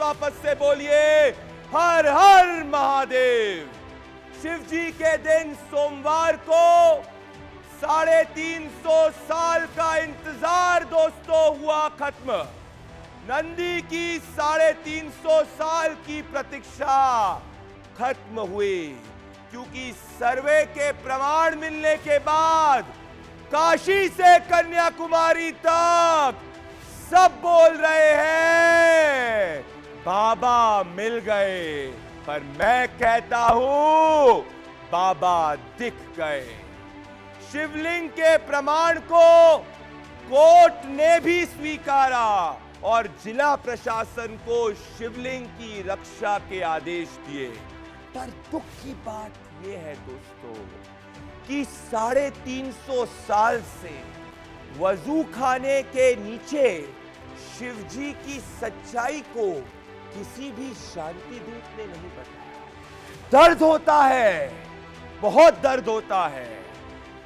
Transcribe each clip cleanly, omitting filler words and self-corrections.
वापस से बोलिए हर हर महादेव। शिव जी के दिन सोमवार को 350 साल का इंतजार दोस्तों हुआ खत्म। नंदी की 350 साल की प्रतीक्षा खत्म हुई, क्योंकि सर्वे के प्रमाण मिलने के बाद काशी से कन्याकुमारी तक सब बोल रहे हैं बाबा मिल गए, पर मैं कहता हूं बाबा दिख गए। शिवलिंग के प्रमाण को कोर्ट ने भी स्वीकारा और जिला प्रशासन को शिवलिंग की रक्षा के आदेश दिए। पर दुख की बात यह है दोस्तों कि 350 साल से वजू खाने के नीचे शिवजी की सच्चाई को किसी भी शांति दूत ने नहीं बताया। दर्द होता है, बहुत दर्द होता है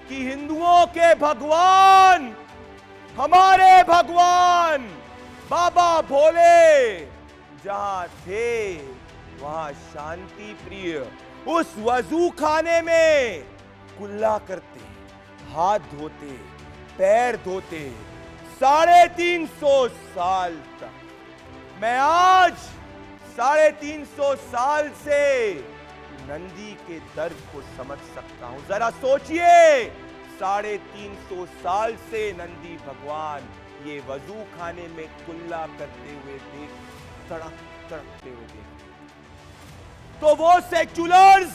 कि हिंदुओं के भगवान, हमारे भगवान बाबा भोले जहां थे वहां शांति प्रिय उस वजू खाने में कुल्ला करते, हाथ धोते, पैर धोते 350 साल तक। मैं आज 350 साल से नंदी के दर्द को समझ सकता हूं। जरा सोचिए, 350 साल से नंदी भगवान ये वजू खाने में कुल्ला करते हुए तड़पते हुए देख। तो वो सेक्युलर्स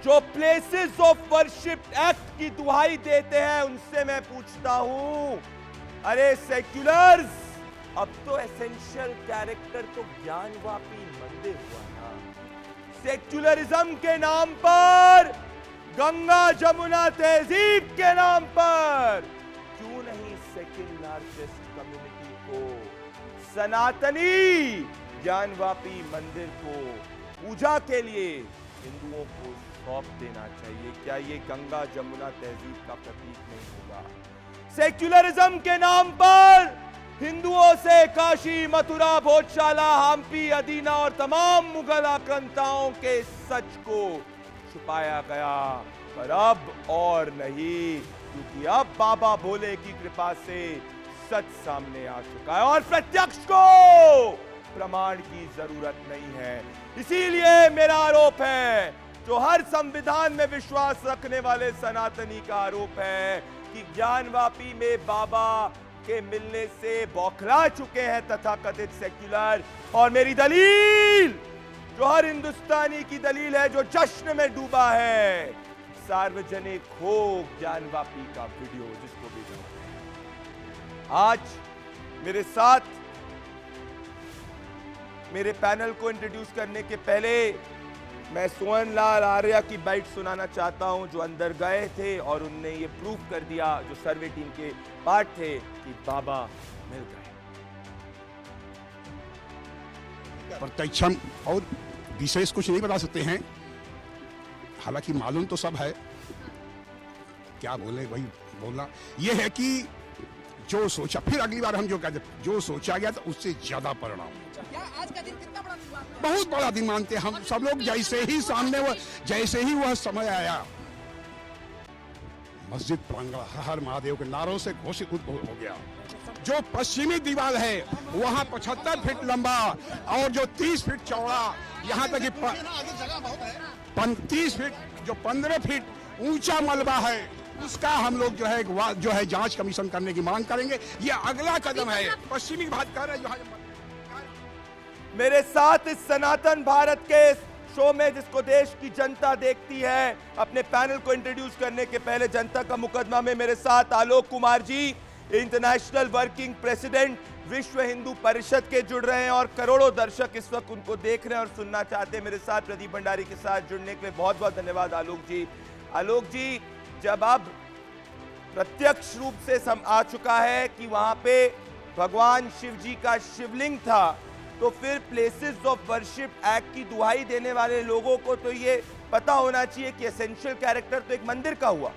जो प्लेसेस ऑफ वर्शिप एक्ट की दुहाई देते हैं, उनसे मैं पूछता हूं, अरे सेक्युलर्स, अब तो एसेंशियल कैरेक्टर तो ज्ञानवापी मंदिर हुआ ना। सेक्युलरिज्म के नाम पर, गंगा जमुना तहजीब के नाम पर क्यों नहीं सेक्युलरिस्ट कम्युनिटी को, सनातनी ज्ञानवापी मंदिर को पूजा के लिए हिंदुओं को सौंप देना चाहिए? क्या ये गंगा जमुना तहजीब का प्रतीक नहीं होगा? सेक्युलरिज्म के नाम पर हिंदुओं से काशी, मथुरा, भोजशाला, हम्पी, अदीना और तमाम मुगल आक्रांताओं के सच को छुपाया गया, पर अब और नहीं, क्योंकि अब बाबा भोले की कृपा से सच सामने आ चुका है और प्रत्यक्ष को प्रमाण की जरूरत नहीं है। इसीलिए मेरा आरोप है, जो हर संविधान में विश्वास रखने वाले सनातनी का आरोप है कि ज्ञानवापी में बाबा के मिलने से बौखला चुके हैं तथाकथित सेक्युलर। और मेरी दलील, जो हर हिंदुस्तानी की दलील है, जो जश्न में डूबा है, सार्वजनिक हो ज्ञानवापी का वीडियो, जिसको भी आज मेरे साथ मेरे पैनल को इंट्रोड्यूस करने के पहले मैं सोहन लाल आर्या की बाइट सुनाना चाहता हूं, जो अंदर गए थे और उनने ये प्रूव कर दिया, जो सर्वे टीम के पार्ट थे, कि बाबा मिल गए। प्रत्यक्षम और विशेष कुछ नहीं बता सकते हैं, हालांकि मालूम तो सब है। क्या बोले भाई, बोलना यह है कि जो सोचा, फिर अगली बार हम जो कहते, जो सोचा गया था उससे ज्यादा परिणाम। आज का दिन कितना बड़ा दिन? बहुत बड़ा दिन मानते हैं हम सब लोग। जैसे ही सामने जैसे ही वह समय आया, मस्जिद प्रांगण हर महादेव के नारों से घोषित हो गया। जो पश्चिमी दीवार है वहां 75 फीट लंबा और जो 30 फीट चौड़ा, यहाँ तक कि 30 फीट, जो 15 फीट ऊंचा मलबा है, उसका हम लोग जो है जांच कमीशन करने की मांग करेंगे। ये अगला कदम है। पश्चिमी बात कर रहे हैं। मेरे साथ इस सनातन भारत के शो में, जिसको देश की जनता देखती है, अपने पैनल को इंट्रोड्यूस करने के पहले जनता का मुकदमा में मेरे साथ Alok Kumar ji, international working president विश्व हिंदू परिषद के, जुड़ रहे हैं और करोड़ों दर्शक इस वक्त उनको देख रहे हैं और सुनना चाहते हैं। मेरे साथ प्रदीप भंडारी के साथ जुड़ने के लिए बहुत बहुत धन्यवाद आलोक जी। आलोक जी, जब अब प्रत्यक्ष रूप से आ चुका है कि वहां पे भगवान शिव जी का शिवलिंग था, तो फिर प्लेसेस ऑफ वर्शिप एक्ट की दुहाई देने वाले लोगों को तो ये पता होना चाहिए कि एसेंशियल कैरेक्टर तो एक मंदिर का हुआ।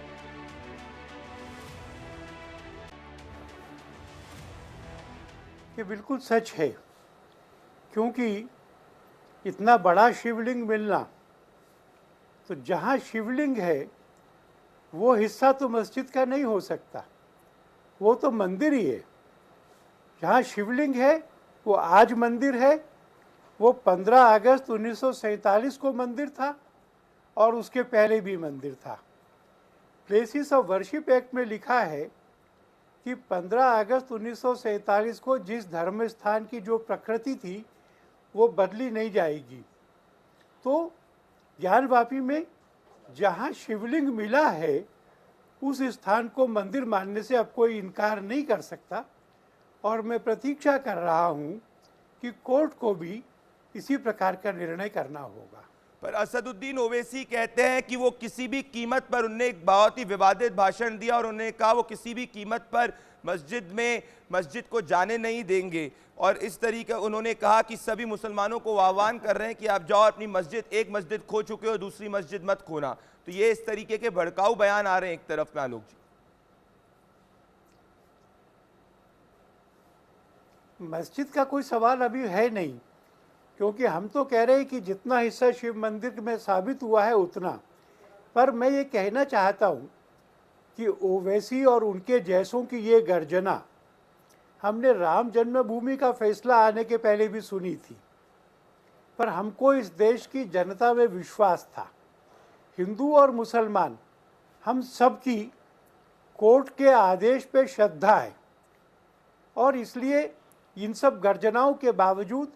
ये बिल्कुल सच है क्योंकि इतना बड़ा शिवलिंग मिलना, तो जहाँ शिवलिंग है वो हिस्सा तो मस्जिद का नहीं हो सकता, वो तो मंदिर ही है। जहाँ शिवलिंग है वो आज मंदिर है, वो 15 अगस्त 1947 को मंदिर था और उसके पहले भी मंदिर था। प्लेसेस ऑफ वर्शिप एक्ट में लिखा है कि 15 अगस्त 1947 को जिस धर्म स्थान की जो प्रकृति थी वो बदली नहीं जाएगी। तो ज्ञानवापी में जहाँ शिवलिंग मिला है उस स्थान को मंदिर मानने से अब कोई इनकार नहीं कर सकता, और मैं प्रतीक्षा कर रहा हूँ कि कोर्ट को भी इसी प्रकार का निर्णय करना होगा। पर असदुद्दीन ओवैसी कहते हैं कि वो किसी भी कीमत पर, उन्होंने एक बहुत ही विवादित भाषण दिया और उन्होंने कहा वो किसी भी कीमत पर मस्जिद को जाने नहीं देंगे, और इस तरीके उन्होंने कहा कि सभी मुसलमानों को आह्वान कर रहे हैं कि आप जाओ अपनी मस्जिद, एक मस्जिद खो चुके हो दूसरी मस्जिद मत खोना। तो ये इस तरीके के भड़काऊ बयान आ रहे हैं एक तरफ में आलोक जी। मस्जिद का कोई सवाल अभी है नहीं, क्योंकि हम तो कह रहे हैं कि जितना हिस्सा शिव मंदिर में साबित हुआ है उतना। पर मैं ये कहना चाहता हूँ कि ओवैसी और उनके जैसों की ये गर्जना हमने राम जन्मभूमि का फैसला आने के पहले भी सुनी थी, पर हमको इस देश की जनता में विश्वास था। हिंदू और मुसलमान हम सब की कोर्ट के आदेश पे श्रद्धा है, और इसलिए इन सब गर्जनाओं के बावजूद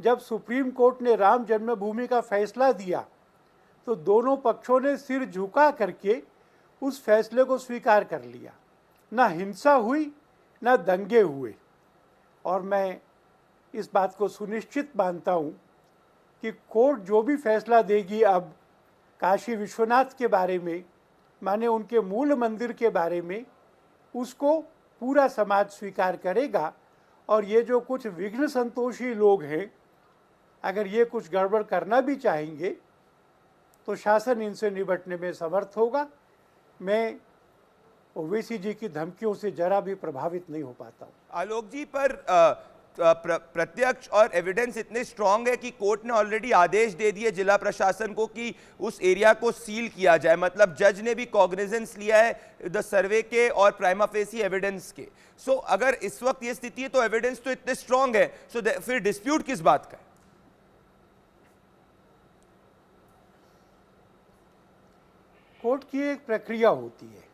जब सुप्रीम कोर्ट ने राम जन्मभूमि का फैसला दिया तो दोनों पक्षों ने सिर झुका करके उस फैसले को स्वीकार कर लिया। ना हिंसा हुई ना दंगे हुए, और मैं इस बात को सुनिश्चित मानता हूँ कि कोर्ट जो भी फैसला देगी अब काशी विश्वनाथ के बारे में, माने उनके मूल मंदिर के बारे में, उसको पूरा समाज स्वीकार करेगा। और ये जो कुछ विघ्न संतोषी लोग हैं, अगर ये कुछ गड़बड़ करना भी चाहेंगे तो शासन इनसे निपटने में समर्थ होगा। मैं ओवैसी जी की धमकियों से जरा भी प्रभावित नहीं हो पाता हूँ। आलोक जी, पर प्रत्यक्ष और एविडेंस इतने स्ट्रांग है कि कोर्ट ने ऑलरेडी आदेश दे दिए जिला प्रशासन को कि उस एरिया को सील किया जाए, मतलब जज ने भी कॉग्निजेंस लिया है द सर्वे के और प्राइमा फेसी एविडेंस के। सो अगर इस वक्त ये स्थिति है तो एविडेंस तो इतने स्ट्रांग है, सो फिर डिस्प्यूट किस बात का है? कोर्ट की एक प्रक्रिया होती है,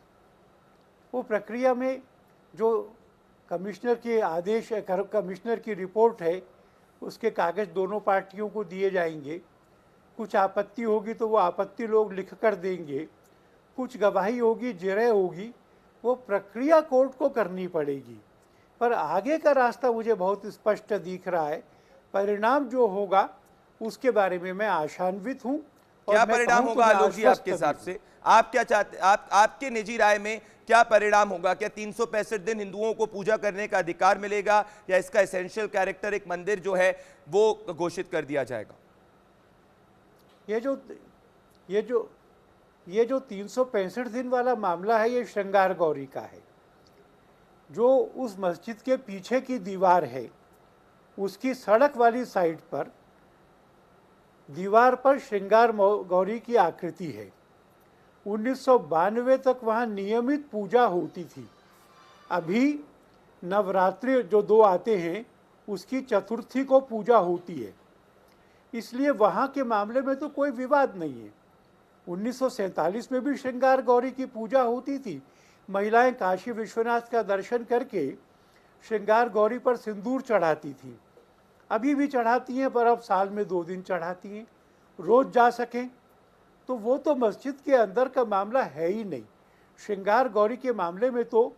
वो प्रक्रिया में जो कमिश्नर के आदेश, कमिश्नर की रिपोर्ट है, उसके कागज़ दोनों पार्टियों को दिए जाएंगे। कुछ आपत्ति होगी तो वो आपत्ति लोग लिख कर देंगे, कुछ गवाही होगी, जिरह होगी, वो प्रक्रिया कोर्ट को करनी पड़ेगी। पर आगे का रास्ता मुझे बहुत स्पष्ट दिख रहा है। परिणाम जो होगा उसके बारे में मैं आशान्वित हूँ। क्या परिणाम होगा आलोक जी आपके हिसाब से? आप क्या चाहते, आपके निजी राय में क्या परिणाम होगा? क्या 365 दिन हिंदुओं को पूजा करने का अधिकार मिलेगा, या इसका एसेंशियल कैरेक्टर एक मंदिर जो है वो घोषित कर दिया जाएगा? ये जो 365 दिन वाला मामला है, ये श्रृंगार गौरी का है। जो उस मस्जिद के पीछे की दीवार है, उसकी सड़क वाली साइड पर दीवार पर श्रृंगार गौरी की आकृति है। 1992 तक वहाँ नियमित पूजा होती थी। अभी नवरात्रि जो 2 आते हैं उसकी चतुर्थी को पूजा होती है, इसलिए वहाँ के मामले में तो कोई विवाद नहीं है। 1947 में भी श्रृंगार गौरी की पूजा होती थी। महिलाएं काशी विश्वनाथ का दर्शन करके श्रृंगार गौरी पर सिंदूर चढ़ाती थी, अभी भी चढ़ाती हैं, पर अब साल में 2 दिन चढ़ाती हैं, रोज़ जा सकें। तो वो तो मस्जिद के अंदर का मामला है ही नहीं। श्रृंगार गौरी के मामले में तो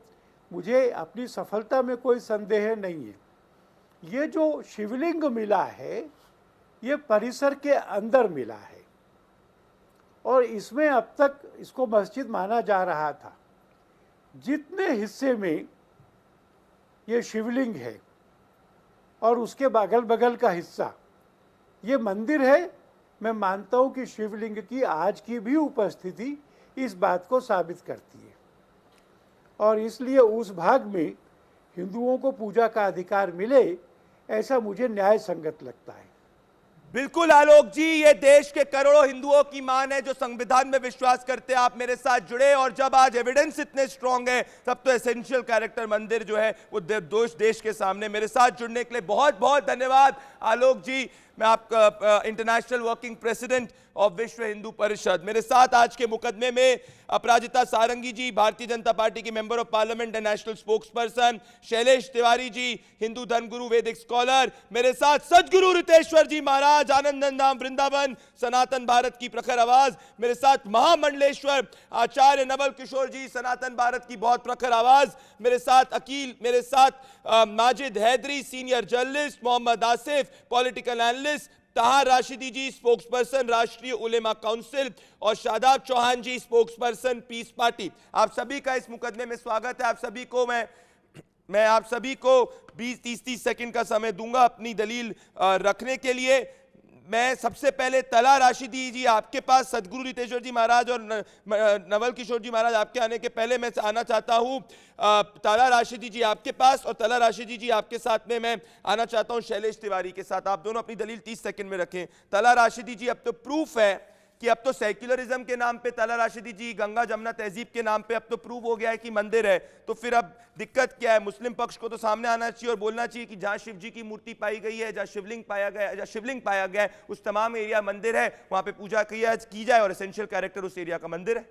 मुझे अपनी सफलता में कोई संदेह नहीं है। ये जो शिवलिंग मिला है ये परिसर के अंदर मिला है, और इसमें अब तक इसको मस्जिद माना जा रहा था। जितने हिस्से में ये शिवलिंग है और उसके बगल बगल का हिस्सा ये मंदिर है, मैं मानता हूँ कि शिवलिंग की आज की भी उपस्थिति इस बात को साबित करती है, और इसलिए उस भाग में हिंदुओं को पूजा का अधिकार मिले, ऐसा मुझे न्याय संगत लगता है। बिल्कुल आलोक जी, ये देश के करोड़ों हिंदुओं की मान है जो संविधान में विश्वास करते हैं। आप मेरे साथ जुड़े, और जब आज एविडेंस इतने स्ट्रांग है तब तो एसेंशियल कैरेक्टर मंदिर जो है वो दोष देश के सामने। मेरे साथ जुड़ने के लिए बहुत बहुत धन्यवाद आलोक जी। मैं आपका इंटरनेशनल वर्किंग प्रेसिडेंट ऑफ विश्व हिंदू परिषद। मेरे साथ आज के मुकदमे में अपराजिता सारंगी जी, भारतीय जनता पार्टी की member of parliament and national spokesperson, Shailesh Tiwari ji, Hindu धर्मगुरु वैदिक स्कॉलर, मेरे साथ सदगुरु रितेश्वर जी महाराज, आनंदन धाम वृंदावन, सनातन भारत की प्रखर आवाज, मेरे साथ महामंडलेश्वर आचार्य नवल किशोर जी, सनातन भारत की बहुत प्रखर आवाज, मेरे साथ अकील, मेरे साथ Majid Haidari, senior journalist, Mohammad Asif, political analyst, Taha Rashidi ji, spokesperson Rashtriya Ulema council, और Shadab Chauhan ji, spokesperson peace party. आप सभी का इस मुकदमे में स्वागत है। आप सभी को मैं आप सभी को 20-30 सेकंड का समय दूंगा अपनी दलील रखने के लिए। मैं सबसे पहले तला राशिदी जी आपके पास, सदगुरु रितेश्वर जी महाराज और नवल किशोर जी महाराज आपके आने के पहले मैं आना चाहता हूं तला राशिदी जी आपके पास, और तला राशिदी जी आपके साथ में मैं आना चाहता हूं शैलेश तिवारी के साथ। आप दोनों अपनी दलील 30 सेकंड में रखें। तला राशिदी जी, अब तो प्रूफ है कि अब तो सेक्युलरिज्म के नाम पे, तला राशिदी जी, गंगा जमुना तहजीब के नाम पे अब तो प्रूव हो गया है कि मंदिर है, तो फिर अब दिक्कत क्या है? मुस्लिम पक्ष को तो सामने आना चाहिए और बोलना चाहिए कि जहां शिव जी की मूर्ति पाई गई है, जहां शिवलिंग पाया गया है, जहां शिवलिंग पाया गया है, उस तमाम एरिया मंदिर है, वहां पे पूजा की जाए और एसेंशियल कैरेक्टर उस एरिया का मंदिर है।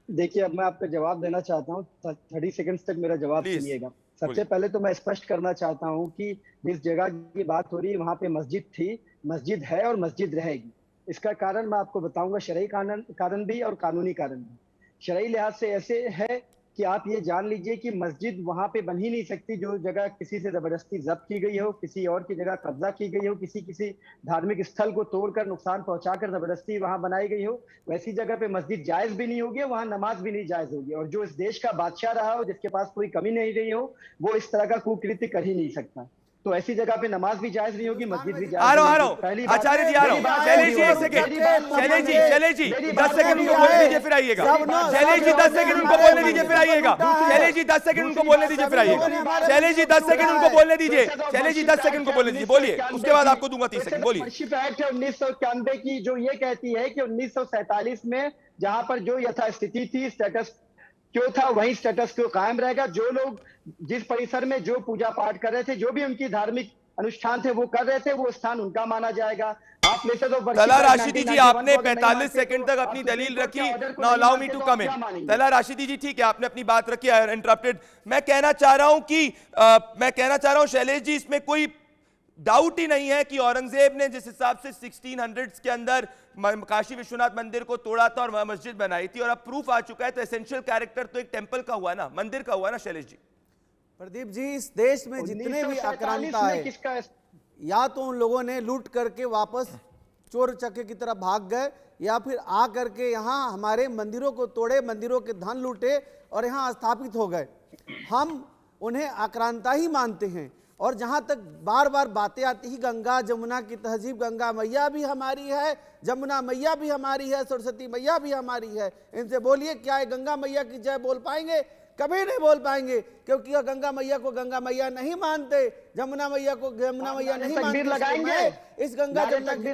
देखिए, अब मैं आपका जवाब देना चाहता हूँ। 30 सेकंड्स तक मेरा जवाब सुनिएगा। सबसे पहले तो मैं स्पष्ट करना चाहता हूँ कि जिस जगह की बात हो रही है वहां पे मस्जिद थी, मस्जिद है और मस्जिद रहेगी। इसका कारण मैं आपको बताऊंगा, शरई कारण भी और कानूनी कारण भी। शरई लिहाज से ऐसे है कि आप ये जान लीजिए कि मस्जिद वहां पे बन ही नहीं सकती जो जगह किसी से जबरदस्ती जब्त की गई हो, किसी और की जगह कब्जा की गई हो, किसी धार्मिक स्थल को तोड़कर नुकसान पहुंचाकर जबरदस्ती वहां बनाई गई हो। वैसी जगह पे मस्जिद जायज भी नहीं होगी, वहां नमाज भी नहीं जायज होगी। और जो इस देश का बादशाह रहा हो, जिसके पास कोई कमी नहीं रही हो, वो इस तरह का कुकृत्य कर ही नहीं सकता। तो ऐसी जगह पे नमाज भी जायज नहीं होगी, मस्जिद भी जायज नहीं होगी। आचार्य जी आ रहा हूं। शैलेश जी एक सेकंड, शैलेश जी 10 सेकंड उनको बोलने दीजिए फिर आइएगा। शैलेश जी 10 सेकंड उनको बोलने दीजिए फिर आइएगा। शैलेश जी 10 सेकंड उनको बोलने दीजिए फिर आइएगा। शैलेश जी 10 सेकंड उनको बोलने दीजिए। शैलेश जी 10 सेकंड उनको बोलने दीजिए, बोलिए, उसके बाद आपको दूंगा 30 सेकंड, बोलिए। शिप एक्ट 1991 की जो ये कहती है कि 1947 में जहां पर जो यथास्थिति थी, स्टेटस क्यों था, वही स्टेटस क्यों कायम रहेगा। जो लोग जिस परिसर में जो पूजा पाठ कर रहे थे, जो भी उनकी धार्मिक अनुष्ठान थे वो कर रहे थे, वो स्थान उनका माना जाएगा। आप में से तो तला राशिदी जी आपने 45 सेकंड तक अपनी दलील रखी। Now allow me to come in. Talha Rashidi जी ठीक है, आपने अपनी बात रखी, आई इंटरप्टेड। मैं कहना चाह रहा हूं शैलेश जी, इसमें कोई डाउट ही नहीं है कि औरंगजेब ने जिस हिसाब से 1600s के अंदर काशी विश्वनाथ मंदिर को तोड़ा था और मस्जिद बनाई थी, और अब प्रूफ आ चुका है, तो एसेंशियल कैरेक्टर तो एक टेंपल का हुआ ना, मंदिर का हुआ ना शैलेश जी। प्रदीप जी, इस देश में जितने भी आक्रांता है, या तो उन लोगों ने लूट करके वापस चोर चक्के की तरह भाग गए, या फिर आ करके यहाँ हमारे मंदिरों को तोड़े, मंदिरों के धन लूटे और यहाँ स्थापित हो गए। हम उन्हें आक्रांता ही मानते हैं। और जहाँ तक बार बार बातें आती ही गंगा जमुना की तहजीब, गंगा मैया भी हमारी है, जमुना मैया भी हमारी है, सरस्वती मैया भी हमारी है। इनसे बोलिए, क्या है गंगा मैया की जय बोल पाएंगे? कभी नहीं बोल पाएंगे, क्योंकि गंगा मैया को गंगा मैया नहीं मानते, जमुना मैया को जमुना मैया नहीं मानते। लगाएंगे इस गंगा जमुना की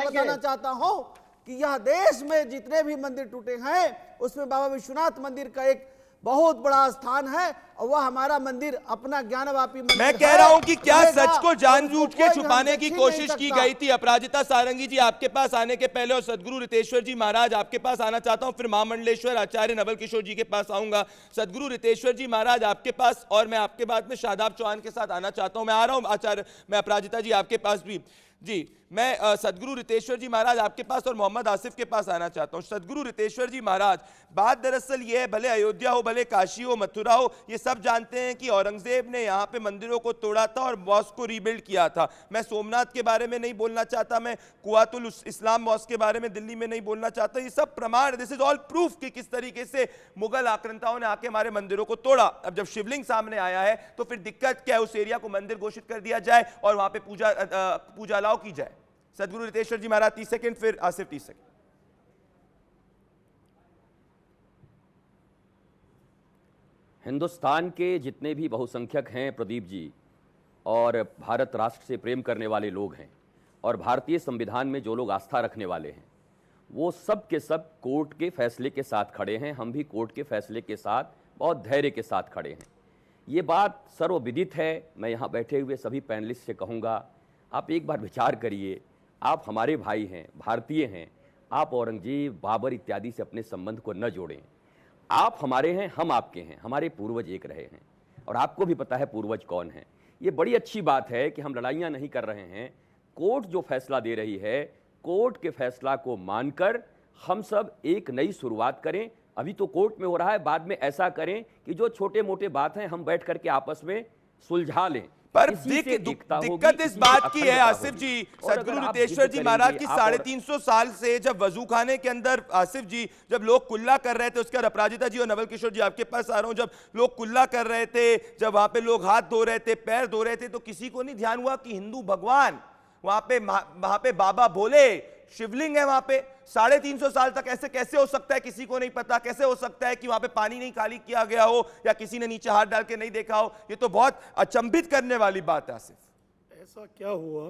बताना चाहता हूँ कि यह देश में जितने भी मंदिर टूटे हैं उसमें बाबा विश्वनाथ मंदिर का एक बहुत बड़ा स्थान है, और वह हमारा मंदिर अपना ज्ञानवापी मंदिर। मैं कह रहा हूं कि क्या सच को जानबूझ के छुपाने की कोशिश की गई थी? अपराजिता सारंगी जी आपके पास आने के पहले, और सदगुरु रितेश्वर जी महाराज आपके पास आना चाहता हूं, फिर महामंडलेश्वर आचार्य नवल किशोर जी के पास आऊंगा। सदगुरु रितेश्वर जी महाराज आपके पास, और मैं आपके बाद में शादाब चौहान के साथ आना चाहता हूं। मैं आ रहा हूं आचार्य, मैं अपराजिता जी आपके पास भी जी। मैं सदगुरु रितेश्वर जी महाराज आपके पास और मोहम्मद आसिफ के पास आना चाहता हूं। सदगुरु रितेश्वर जी महाराज, बात दरअसल ये है, भले अयोध्या हो, भले काशी हो, मथुरा हो, ये सब जानते हैं कि औरंगजेब ने यहाँ पे मंदिरों को तोड़ा था और मॉस्क को रीबिल्ड किया था। मैं सोमनाथ के बारे में नहीं बोलना चाहता, मैं कुआतुल इस्लाम मॉस्क के बारे में दिल्ली में नहीं बोलना चाहता। ये सब प्रमाण, दिस इज ऑल प्रूफ कि किस तरीके से मुगल आक्रांताओं ने आके हमारे मंदिरों को तोड़ा। अब जब शिवलिंग सामने आया है तो फिर दिक्कत क्या है? उस एरिया को मंदिर घोषित कर दिया जाए और वहां पे पूजा अलाउ की जाए। सदगुरु रितेश्वर जी महाराज 30 सेकंड, फिर आसिफ 30 सेकंड। हिंदुस्तान के जितने भी बहुसंख्यक हैं प्रदीप जी, और भारत राष्ट्र से प्रेम करने वाले लोग हैं, और भारतीय संविधान में जो लोग आस्था रखने वाले हैं, वो सब के सब कोर्ट के फैसले के साथ खड़े हैं। हम भी कोर्ट के फैसले के साथ बहुत धैर्य के साथ खड़े हैं। ये बात सर्वविदित है। मैं यहाँ बैठे हुए सभी पैनलिस्ट से कहूँगा, आप एक बार विचार करिए। आप हमारे भाई हैं, भारतीय हैं। आप औरंगजेब, बाबर इत्यादि से अपने संबंध को न जोड़ें। आप हमारे हैं, हम आपके हैं। हमारे पूर्वज एक रहे हैं और आपको भी पता है पूर्वज कौन है। ये बड़ी अच्छी बात है कि हम लड़ाइयाँ नहीं कर रहे हैं। कोर्ट जो फैसला दे रही है, कोर्ट के फैसला को मानकर हम सब एक नई शुरुआत करें। अभी तो कोर्ट में हो रहा है, बाद में ऐसा करें कि जो छोटे मोटे बात हैं हम बैठ करके आपस में सुलझा लें। पर दिक्कत इस बात की है आसिफ जी, सदगुरु नितेश्वर जी महाराज की 350 साल से जब वजूखाने के अंदर आसिफ जी जब लोग कुल्ला कर रहे थे, उसके बाद अपराजिता जी और नवल किशोर जी आपके पास आ रहा हूं, जब लोग कुल्ला कर रहे थे, जब वहां पे लोग हाथ धो रहे थे, पैर धो रहे थे, तो किसी को नहीं ध्यान हुआ कि हिंदू भगवान वहां पे बाबा भोले शिवलिंग है, वहां पे 350 साल तक ऐसे कैसे हो सकता है, किसी को नहीं पता। कैसे हो सकता है कि वहां पे पानी नहीं खाली किया गया हो या किसी ने नीचे हाथ डाल के नहीं देखा हो। ये तो बहुत अचंभित करने वाली बात है आसिफ। ऐसा क्या हुआ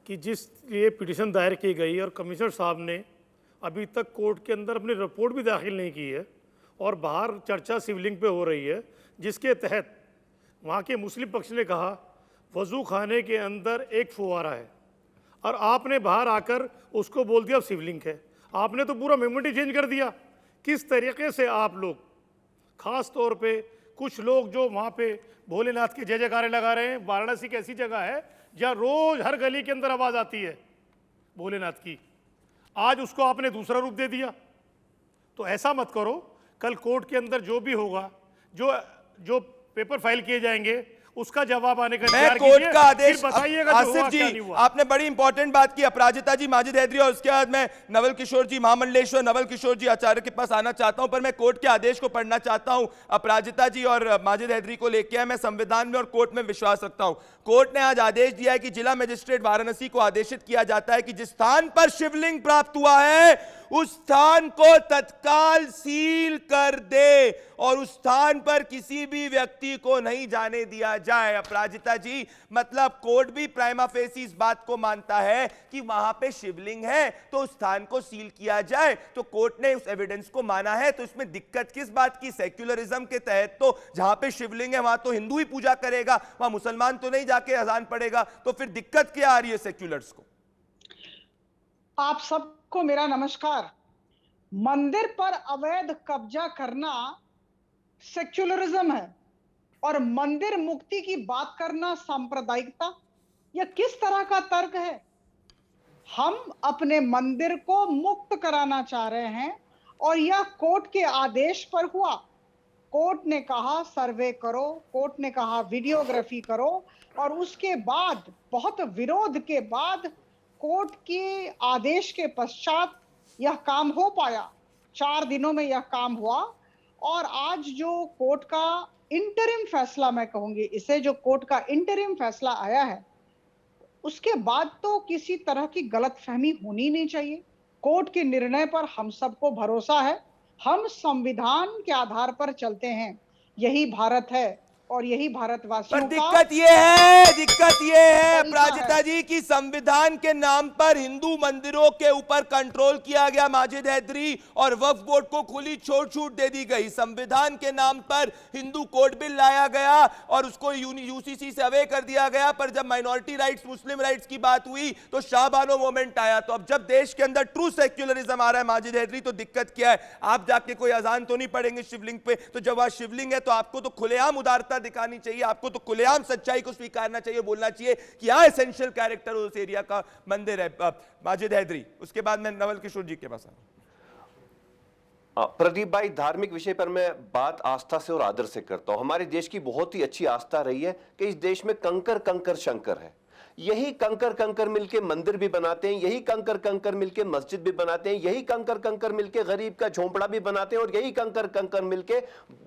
कि जिस ये पिटीशन दायर की गई और कमिश्नर साहब ने अभी तक कोर्ट के अंदर अपनी रिपोर्ट भी दाखिल नहीं की है और बाहर चर्चा शिवलिंग पे हो रही है, जिसके तहत वहाँ के मुस्लिम पक्ष ने कहा वजू खाने के अंदर एक फुवारा है और आपने बाहर आकर उसको बोल दिया शिवलिंग है। आपने तो पूरा मेमोरी चेंज कर दिया। किस तरीके से आप लोग, खास तौर पे कुछ लोग जो वहाँ पे भोलेनाथ के जय जयकारे लगा रहे हैं। वाराणसी की ऐसी जगह है जहाँ रोज हर गली के अंदर आवाज़ आती है भोलेनाथ की, आज उसको आपने दूसरा रूप दे दिया। तो ऐसा मत करो, कल कोर्ट के अंदर जो भी होगा, जो पेपर फाइल किए जाएंगे उसका जवाब आने का इंतजार कीजिए। कोर्ट का आदेश बताइएगा आसिफ जी, आपने बड़ी इंपॉर्टेंट बात की। अपराजिता जी, माजिद हैदरी और उसके बाद मैं नवल किशोर जी, महामंडलेश्वर नवल किशोर जी आचार्य के पास आना चाहता हूं, पर मैं कोर्ट के आदेश को पढ़ना चाहता हूं। अपराजिता जी और माजिद हैदरी को लेकर आए। मैं संविधान में और कोर्ट में विश्वास रखता हूं। कोर्ट ने आज आदेश दिया है कि जिला मजिस्ट्रेट वाराणसी को आदेशित किया जाता है कि जिस स्थान पर शिवलिंग प्राप्त हुआ है उस स्थान को तत्काल सील कर दे और उस स्थान पर किसी भी व्यक्ति को नहीं जाने दिया जाए। अपराजिता जी, मतलब कोर्ट भी प्राइमा फेसी इस बात को मानता है कि वहां पे शिवलिंग है तो उस स्थान को सील किया जाए। तो कोर्ट ने उस एविडेंस को माना है, तो इसमें दिक्कत किस बात की? सेक्युलरिज्म के तहत तो जहां पे शिवलिंग है वहां तो हिंदू ही पूजा करेगा, वहां मुसलमान तो नहीं जाके अजान पड़ेगा। तो फिर दिक्कत क्या आ रही है सेक्युलर्स को? आप सबको मेरा नमस्कार। मंदिर पर अवैध कब्जा करना सेक्युलरिज्म है और मंदिर मुक्ति की बात करना सांप्रदायिकता? यह किस तरह का तर्क है? हम अपने मंदिर को मुक्त कराना चाह रहे हैं और यह कोर्ट के आदेश पर हुआ। कोर्ट ने कहा सर्वे करो, कोर्ट ने कहा वीडियोग्राफी करो और उसके बाद बहुत विरोध के बाद कोर्ट के आदेश के पश्चात यह काम हो पाया। 4 दिनों में यह काम हुआ और आज जो कोर्ट का इंटरिम फैसला, मैं कहूंगी इसे, जो कोर्ट का इंटरिम फैसला आया है, उसके बाद तो किसी तरह की गलतफहमी होनी नहीं चाहिए। कोर्ट के निर्णय पर हम सबको भरोसा है। हम संविधान के आधार पर चलते हैं। यही भारत है और यही भारतवासियों पर दिक्कत ये है अपराजिता जी की संविधान के नाम पर हिंदू मंदिरों के ऊपर कंट्रोल किया गया माजिद हैदरी, और वक्फ बोर्ड को खुली छूट दे दी गई। संविधान के नाम पर हिंदू कोड बिल लाया गया और उसको यूसीसी से अवे कर दिया गया, पर जब माइनॉरिटी राइट्स, मुस्लिम राइट्स की बात हुई तो शाहबानो मोमेंट आया। तो अब जब देश के अंदर ट्रू सेक्युलरिज्म आ रहा है माजिद हैदरी, तो दिक्कत क्या है? आप जाके कोई अजान तो नहीं पढ़ेंगे शिवलिंग पे, तो जब वहां शिवलिंग है तो आपको तो खुलेआम उदारता दिखानी चाहिए, आपको तो खुलेआम सच्चाई को स्वीकारना चाहिए, बोलना चाहिए कि यहां एसेंशियल कैरेक्टर उस एरिया का मंदिर है। माजिद हैदरी, उसके बाद मैं नवल किशोर जी के पास प्रदीप भाई, धार्मिक विषय पर मैं बात आस्था से और आदर से करता हूं। हमारे देश की बहुत ही अच्छी आस्था रही है कि इस देश में कंकर कंकर शंकर है। यही कंकर कंकर मिलके मंदिर भी बनाते हैं, यही कंकर कंकर मिलके मस्जिद भी बनाते हैं, यही कंकर कंकर मिलके गरीब का झोंपड़ा भी बनाते हैं और यही कंकर कंकर मिलके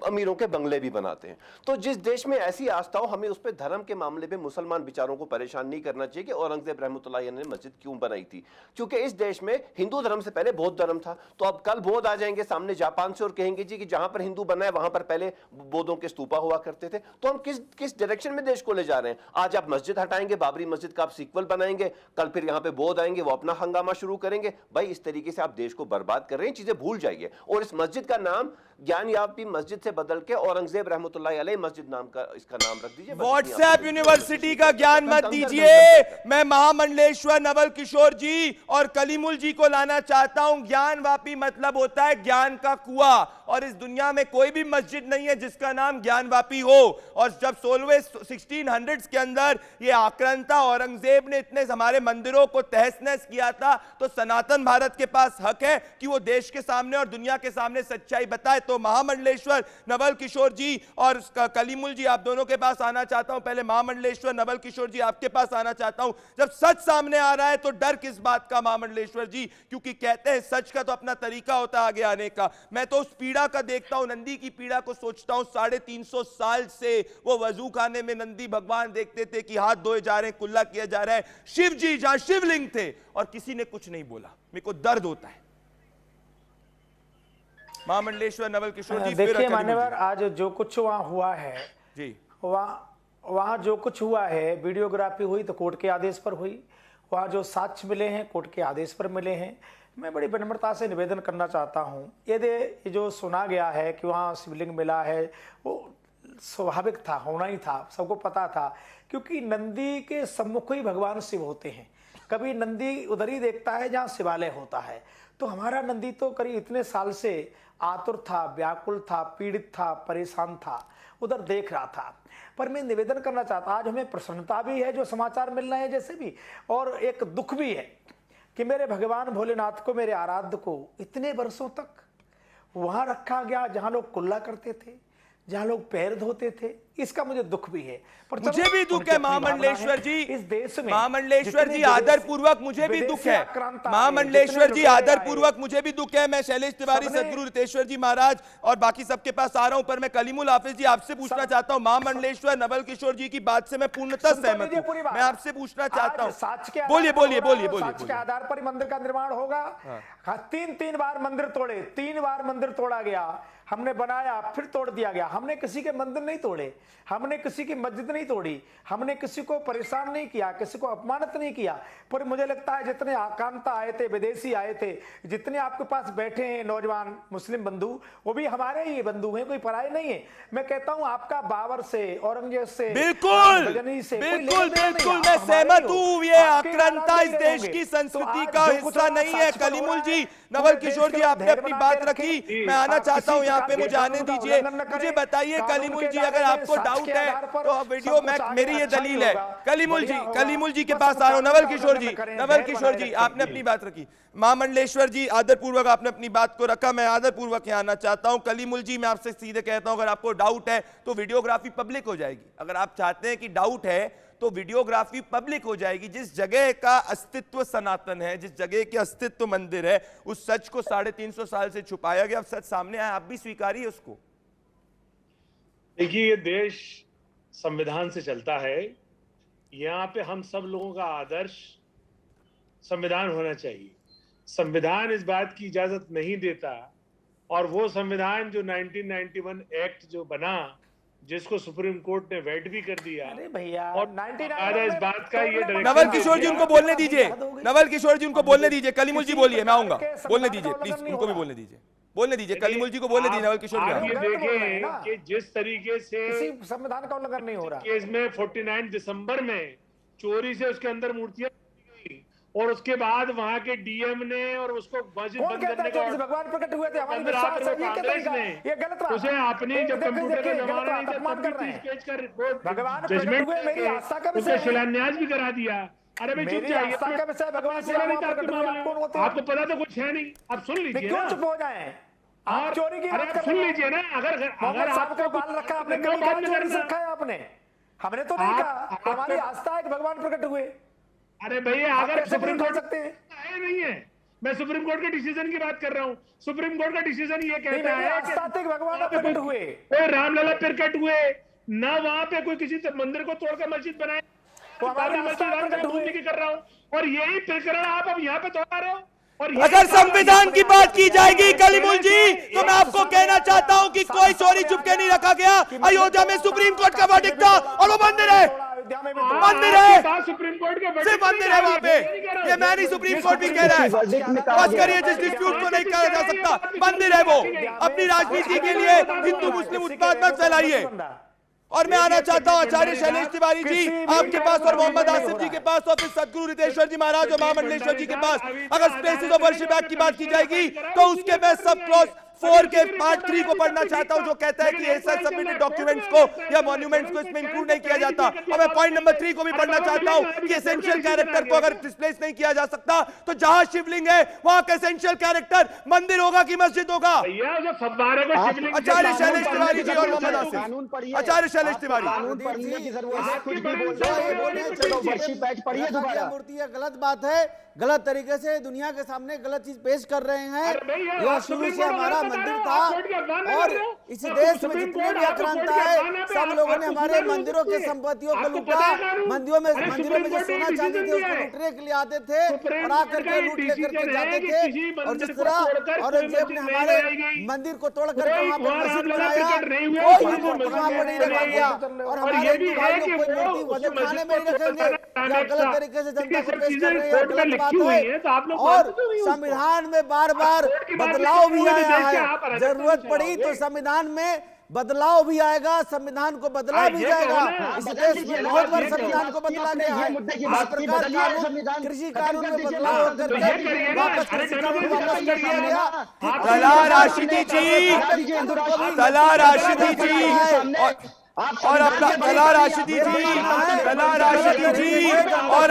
अमीरों के बंगले भी बनाते हैं। तो जिस देश में ऐसी आस्था हो, हमें उस पर धर्म के मामले में मुसलमान विचारों को परेशान नहीं करना चाहिए कि औरंगजेब रहमतुल्लाह अलैह ने मस्जिद क्यों बनाई थी, क्योंकि इस देश में हिंदू धर्म से पहले बौद्ध धर्म था। तो अब कल बौद्ध आ जाएंगे सामने जापान से और कहेंगे जी कि जहां पर हिंदू बना है वहां पर पहले बौद्धों के स्तूपा हुआ करते थे। तो हम किस डायरेक्शन में देश को ले जा रहे हैं? आज आप मस्जिद हटाएंगे, बाबरी मस्जिद का आप सीक्वल बनाएंगे, कल फिर यहां पे बौद्ध आएंगे, वो अपना हंगामा शुरू करेंगे। भाई इस तरीके से आप देश को बर्बाद कर रहे हैं, चीजें भूल जाइए। और इस मस्जिद का नाम ज्ञानयापी मस्जिद से बदल के औरंगजेब रहमतुल्लाह अलैह मस्जिद नाम का इसका नाम रख दीजिए। व्हाट्सएप यूनिवर्सिटी का ज्ञान मत दीजिए। मैं महामंडलेश्वर नवल किशोर जी और कलीमुल जी को लाना चाहता हूं। ज्ञानवापी मतलब होता है ज्ञान का कुआं, और इस दुनिया में कोई भी मस्जिद नहीं है जिसका नाम ज्ञानवापी हो। और जब 1600s के अंदर ये आक्रांता औरंगजेब ने इतने हमारे मंदिरों को तहस नहस किया था, तो सनातन भारत के पास हक है कि वो देश के सामने और दुनिया के सामने सच्चाई बताए। तो महामंडलेश्वर नवल किशोर जी और कलीमुल जी, आप दोनों के पास आना चाहता हूं। पहले महामंडलेश्वर नवल किशोर जी आपके पास आना चाहता हूं। जब सच सामने आ रहा है तो डर किस बात का महामंडलेश्वर जी? क्योंकि कहते हैं सच का तो अपना तरीका होता है आगे आने का। मैं तो उस पीड़ा का देखता हूं, नंदी की पीड़ा को सोचता हूं। 350 साल से वो वजू खाने में नंदी भगवान देखते थे कि हाथ धोए जा रहे हैं, कुल्ला किया जा रहा है। शिव जी जहां शिवलिंग थे और किसी ने कुछ नहीं बोला। मेरे को दर्द होता है। महामंडलेश्वर नवल किशोर जी, देखिए मान्यवर, आज जो कुछ वहां हुआ है जी, वहां जो कुछ हुआ है, वीडियोग्राफी हुई तो कोर्ट के आदेश पर हुई। वहां जो साक्ष्य मिले हैं कोर्ट के आदेश पर मिले हैं। मैं बड़ी विनम्रता से निवेदन करना चाहता हूं, ये जो सुना गया है कि वहां शिवलिंग मिला है, वो स्वाभाविक था, होना ही था, सबको पता था। क्योंकि नंदी के सम्मुख ही भगवान शिव होते हैं। कभी नंदी उधर ही देखता है जहां शिवालय होता है। तो हमारा नंदी तो करीब इतने साल से आतुर था, व्याकुल था, पीड़ित था, परेशान था, उधर देख रहा था। पर मैं निवेदन करना चाहता, आज हमें प्रसन्नता भी है जो समाचार मिल रहे हैं जैसे भी, और एक दुख भी है कि मेरे भगवान भोलेनाथ को, मेरे आराध्य को इतने वर्षों तक वहां रखा गया जहां लोग कुल्ला करते थे, जहां लोग पैर धोते थे। इसका मुझे दुख भी है। पर मुझे भी दुख है महामंडलेश्वर जी। इस देश में महामंडलेश्वर जी आदर पूर्वक मुझे भी दुख है। महामंडलेश्वर जी आदर पूर्वक मुझे भी दुख है। मैं शैलेश तिवारी, सदगुरु रितेश्वर जी महाराज और बाकी सबके पास आ रहा हूं, पर मैं कलीमुल हाफिज जी आपसे पूछना चाहता हूं। महामंडलेश्वर नवल किशोर जी की बात से मैं पूर्णतः सहमत हूं। मैं आपसे पूछना चाहता हूं, बोलिए बोलिए बोलिए बोलिए। के आधार पर मंदिर का निर्माण होगा। 3 बार मंदिर तोड़े, 3 बार मंदिर तोड़ा गया, हमने बनाया फिर तोड़ दिया गया। हमने किसी के मंदिर नहीं तोड़े, हमने किसी की मस्जिद नहीं तोड़ी, हमने किसी को परेशान नहीं किया, किसी को अपमानित नहीं किया। पर मुझे लगता है जितने आकांता आए थे, विदेशी आए थे, जितने आपके पास बैठे हैं नौजवान मुस्लिम बंधु, वो भी हमारे ही बंधु हैं, कोई पराये नहीं है। मैं कहता हूं आपका बाबर से, औरंगजेब से, बिल्कुल बिल्कुल बिल्कुल मैं सहमत हूं। ये आक्रांता इस देश की संस्कृति का हिस्सा नहीं है। कलीमुल जी, नवल किशोर जी, आपने अपनी बात रखी, मैं आना चाहता हूं यहाँ पे, मुझे आने दीजिए। मुझे बताइए कलीमुल जी, अगर आपको डाउट है तो वीडियो में मेरी ये दलील है। कलीमुल जी के पास आ रहा हूं। नवल किशोर जी आपने अपनी बात रखी। महामंडलेश्वर जी आदर पूर्वक आपने अपनी बात को रखा, मैं आदर पूर्वक यहाँ आना चाहता हूं। कलीमुल जी, मैं आपसे सीधे कहता हूं, अगर आपको डाउट है तो वीडियोग्राफी पब्लिक हो जाएगी। अगर आप चाहते हैं कि डाउट है तो वीडियोग्राफी पब्लिक हो जाएगी। जिस जगह का अस्तित्व सनातन है, जिस जगह के अस्तित्व मंदिर है, उस सच को 350 साल से छुपाया गया, अब सच सामने आया, आप भी स्वीकारिए उसको। देखिए, ये देश संविधान से चलता है। यहाँ पे हम सब लोगों का आदर्श संविधान होना चाहिए। संविधान इस बात की इजाजत नहीं देता, और वो संविधान जो 1991 एक्ट जो बना, जिसको सुप्रीम कोर्ट ने वेट भी कर दिया, अरे भैया, और इस बात का ये नवल किशोर जी उनको बोलने दीजिए, नवल किशोर जी उनको बोलने दीजिए। कलीमुल जी बोलिए, मैं आऊंगा, बोलने दीजिए प्लीज, उनको भी बोलने दीजिए, बोलने दीजिए। कलीमुल जी को बोलने दीजिए, नवल किशोर जी। ये देखें कि जिस तरीके से संविधान का उल्लंघन नहीं हो रहा। केस में 49 दिसंबर में चोरी से उसके अंदर मूर्तियां, और उसके बाद वहां के डीएम ने और उसको मस्जिद बंद करने का, भगवान प्रकट हुए थे हमारी कांग्रेस ने, ये गलत बात। उसे आपने जब कंप्यूटर का जमाना नहीं था, स्केच का रिपोर्ट जजमेंट उसे शिलान्यास भी करा दिया। अरे भाई चुप जाइए, आपको पता तो कुछ है नहीं, आप सुन लीजिए। क्यों चुप हो जाए? आप चोरी की बात सुन लीजिए ना। अगर आपको बाल रखा आपने, चोरी से रखा है आपने। हमने तो नहीं कहा, हमारी आस्था है कि भगवान प्रकट हुए। अरे भैया अगर सुप्रीम कोर्ट सकते हैं है नहीं है, मैं सुप्रीम कोर्ट के डिसीजन की बात कर रहा हूँ। सुप्रीम कोर्ट का डिसीजन ये कहता है कि भगवान प्रकट हुए, रामलला प्रकट हुए ना, वहां पे कोई किसी मंदिर को तोड़कर मस्जिद बनाए, कर रहा हूँ। और यही प्रकरण आप अब यहाँ पे दोहरा रहे हो। और अगर संविधान की बात की जाएगी कलीमुल जी, तो मैं आपको कहना चाहता हूं कि कोई चोरी चुपके नहीं रखा गया। अयोध्या में सुप्रीम कोर्ट का वर्डिक्ट था और वो मंदिर है, मंदिर है, सुप्रीम कोर्ट के सिर्फ मंदिर है वहां पे। ये मैं नहीं, सुप्रीम कोर्ट भी कह रहा है। बस करिए, जिस डिस्प्यूट को नहीं कहा जा सकता, मंदिर है वो। अपनी राजनीति के लिए हिंदू मुस्लिम उत्पाद मत फैलाइए। और मैं आना चाहता हूं आचार्य शैलेश तिवारी जी आपके पास और मोहम्मद आसिफ जी के पास और फिर सदगुरु रितेश्वर जी महाराज और महामंडलेश्वर जी के पास। अगर प्लेसेस ऑफ वर्शिप एक्ट की बात की जाएगी तो उसके मैं सब क्लॉज 4 के पार्ट 3 को पढ़ना चाहता हूं, जो कहता है कि ऐसा सबमिटेड डॉक्यूमेंट्स को या मॉन्यूमेंट्स को इसमें इंक्लूड नहीं किया जाता। और मैं पॉइंट नंबर 3 को भी पढ़ना चाहता हूं कि एसेंशियल कैरेक्टर को अगर डिस्प्लेस नहीं किया जा सकता तो जहां शिवलिंग है वहां का एसेंशियल कैरेक्टर मंदिर होगा कि मस्जिद होगा। आचार्य शैलेश तिवारी जी और मोहम्मद आसिफ। आचार्य शैलेश तिवारी, मूर्ति गलत बात है, गलत तरीके से दुनिया के सामने गलत चीज पेश कर रहे हैं। यह शुरू से हमारा मंदिर था और इस देश में जितने भी आक्रांता है सब लोगों ने हमारे मंदिरों के संपत्तियों को लूटा। मंदिरों में जो सोना चांदी थे उसको लूटने के लिए आते थे और आकर के लूट लेकर के जाते थे। और जिस तरह औरंगजेब ने हमारे मंदिर को तोड़ करके वहां पर मस्जिद बनाया, कोई भी मूर्ति वहां पर नहीं रखा गया। और हमारे हिंदू भाई लोग कोई मूर्ति वजह खाने में नहीं रखेंगे। या गलत तरीके से जनता को पेश कर रहे हैं, गलत बात है। और संविधान में बार बार बदलाव भी आया है, जरूरत पड़ी तो संविधान में बदलाव भी आएगा, संविधान को बदला भी जाएगा। इस देश में बहुत बार संविधान को बदला गया है। इस प्रकार कानून, कृषि कानून में बदलाव करके वापस कृषि कानून वापस कर दिया गया। तला राशिदी जी, तला राशिदी जी और अपना तला राशिदी जी, तला राशिदी जी और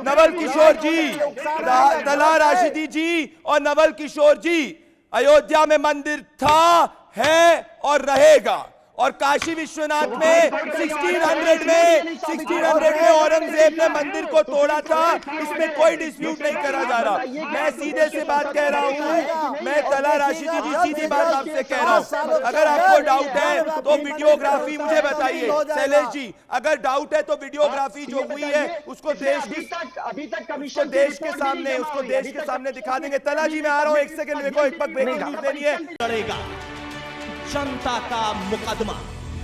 नवल किशोर जी, तला राशिदी जी और नवल किशोर जी, अयोध्या में मंदिर था, है और रहेगा। और काशी विश्वनाथ में 1600 में औरंगजेब ने मंदिर को तोड़ा था, इसमें कोई डिस्प्यूट नहीं करा जा रहा। मैं सीधे से बात कह रहा हूँ, मैं तला राशिदी जी सीधी बात आपसे कह रहा हूँ। अगर आपको डाउट है तो वीडियोग्राफी मुझे बताइए शैलेश जी, अगर डाउट है तो वीडियोग्राफी जो हुई है उसको देश के सामने, उसको देश के सामने दिखा देंगे। तला जी मैं आ रहा हूँ, 1 सेकंड, मेरे को एक पक ब्रेकिंग न्यूज देनी है। जनता का मुकदमा।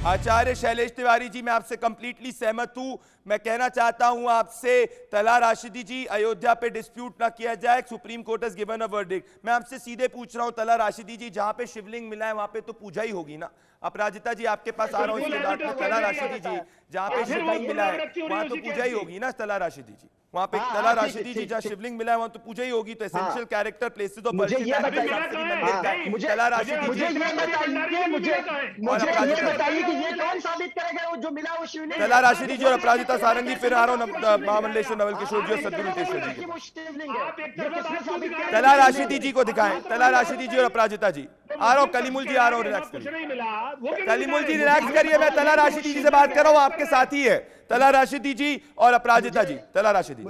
आचार्य शैलेश तिवारी जी मैं आपसे कंप्लीटली सहमत हूं। मैं कहना चाहता हूं आपसे तला राशिदी जी, अयोध्या पे डिस्प्यूट ना किया जाए, supreme court has given a verdict. मैं आपसे सीधे पूछ रहा हूं तला राशिदी जी, जहां पे शिवलिंग मिला है वहां पे तो पूजा ही होगी ना। अपराजिता जी आपके पास आ रहा हूं इसके बाद में। तला राशिदी जी, जहां पे शिवलिंग मिला है वहां तो पूजा ही होगी ना तला राशिदी जी। वहां पे तला राशिदी जी जहां शिवलिंग मिला है वहां तो पूजा ही होगी। तो essential character places of worship तला राशिदी जी, तला राशिदी जी और अपराजिता सारंगी। फिर आ रहा हूं महामंडलेश्वर नवल किशोर जी और सदगुरु रितेश्वर जी। तला राशिदी जी को दिखाएं, तला राशिदी जी और अपराजिता जी। आ रहा हूं कलीमुल जी, आ रहा हूं, रिलैक्स करिए कलीमुल जी, रिलैक्स करिए। मैं तला राशिदी जी से बात कर रहा हूं, आपके साथ ही है तला राशिदी जी और अपराजिता जी। तला राशिदी,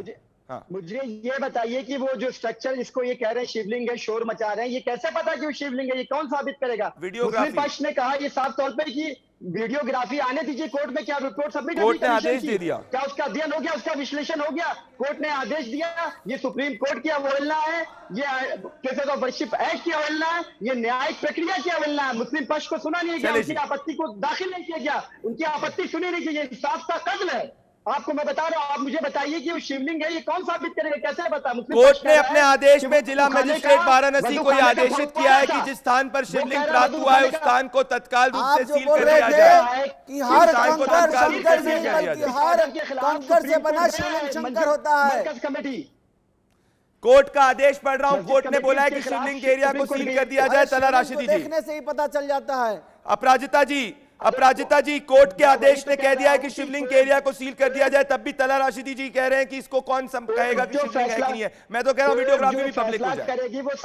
मुझे ये बताइए कि वो जो स्ट्रक्चर जिसको ये कह रहे हैं शिवलिंग है, शोर मचा रहे हैं, ये कैसे पता कि वो शिवलिंग है? ये कौन साबित करेगा? वीडियोग्राफी पक्ष ने कहा ये साफ तौर पे कि वीडियोग्राफी आने दीजिए कोर्ट में। क्या रिपोर्ट सबमिट कोर्ट ने आदेश दे दिया? क्या उसका अध्ययन हो गया, उसका विश्लेषण हो गया? कोर्ट ने आदेश दिया। ये सुप्रीम कोर्ट की अवहेलना है, ये प्लेसेस ऑफ वर्शिप एक्ट की अवहेलना है, ये न्यायिक प्रक्रिया की अवहेलना है। मुस्लिम पक्ष को सुना नहीं गया, उनकी आपत्ति को दाखिल नहीं किया गया, उनकी आपत्ति सुनी नहीं गई। इंसाफ का कत्ल है। आपको मैं बता रहा हूं, आप मुझे बताइए कि वो शिवलिंग है, ये कौन साबित करेगा? कैसे बता? कोर्ट ने अपने आदेश में जिला मजिस्ट्रेट वाराणसी को यह आदेशित किया है कि जिस स्थान पर शिवलिंग प्राप्त हुआ है उस स्थान को तत्काल रूप से सील कर दिया जाए। कि हर कंकर शंकर से, हर कंकर से बना शिवलिंग शंकर होता है। कोर्ट का आदेश पढ़ रहा हूं, कोर्ट ने बोला है कि शिवलिंग एरिया को सील कर दिया जाए। तला राशिदी जी, देखने से ही पता चल जाता है। अपराजिता जी, अपराजिता जी, कोर्ट के आदेश ने कह दिया है कि शिवलिंग के एरिया को सील कर दिया जाए, तब भी तला राशिदी जी कह रहे हैं कि इसको कौन कहेगा कि शिवलिंग है कि नहीं है। मैं तो कह रहा हूं वीडियोग्राफी भी पब्लिक हो जाए।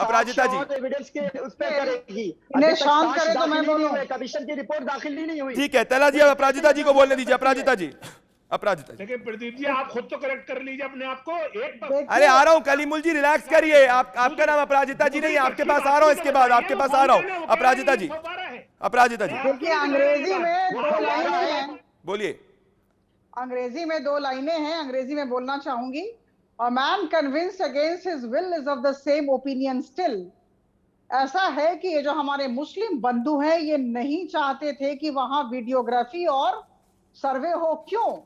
अपराजिता जी एविडेंस के उस पर करेगी। इन्हें शांत करे तो मैं बोलूं। कमीशन की रिपोर्ट दाखिल ही नहीं हुई। ठीक है, तला जी अपराजिता जी को बोलने दीजिए। अपराजिता जी, अपराजिता जी। लेकिन प्रदीप जी आप खुद तो करेक्ट कर लीजिए अपने आप को। एक अरे आ रहा हूं कलीमुल जी, रिलैक्स करिए। आपका नाम अपराजिता जी नहीं, आपके पास आ रहा हूं, इसके बाद आपके पास आ रहा हूं। अपराजिता जी, अपराजिता जी देखिए, अंग्रेजी में 2 लाइनें हैं। बोलिए। अंग्रेजी में 2 लाइनें हैं, अंग्रेजी में बोलना चाहूंगी। A man convinced against his will is of the same opinion still। ऐसा है कि ये जो हमारे मुस्लिम बंधु हैं, ये नहीं चाहते थे कि वहां वीडियोग्राफी और सर्वे हो। क्यों?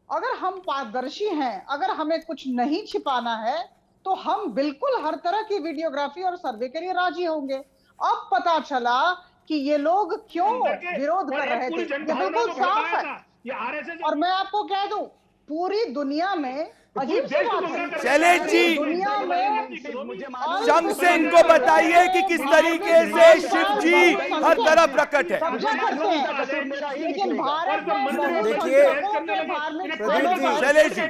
अगर हम पारदर्शी हैं, अगर हमें कुछ नहीं छिपाना है, तो हम बिल्कुल हर तरह की वीडियोग्राफी और सर्वे के लिए राजी होंगे। अब पता चला कि ये लोग क्यों विरोध कर रहे थे, ये बिल्कुल साफ है। और मैं आपको कह दूं, पूरी दुनिया में अजीब सी बात है, शैलेश जी, दुनिया में शंख से इनको बताइए कि किस तरीके से शिव जी हर तरफ प्रकट है। लेकिन भारत में देखिए, शैलेश जी,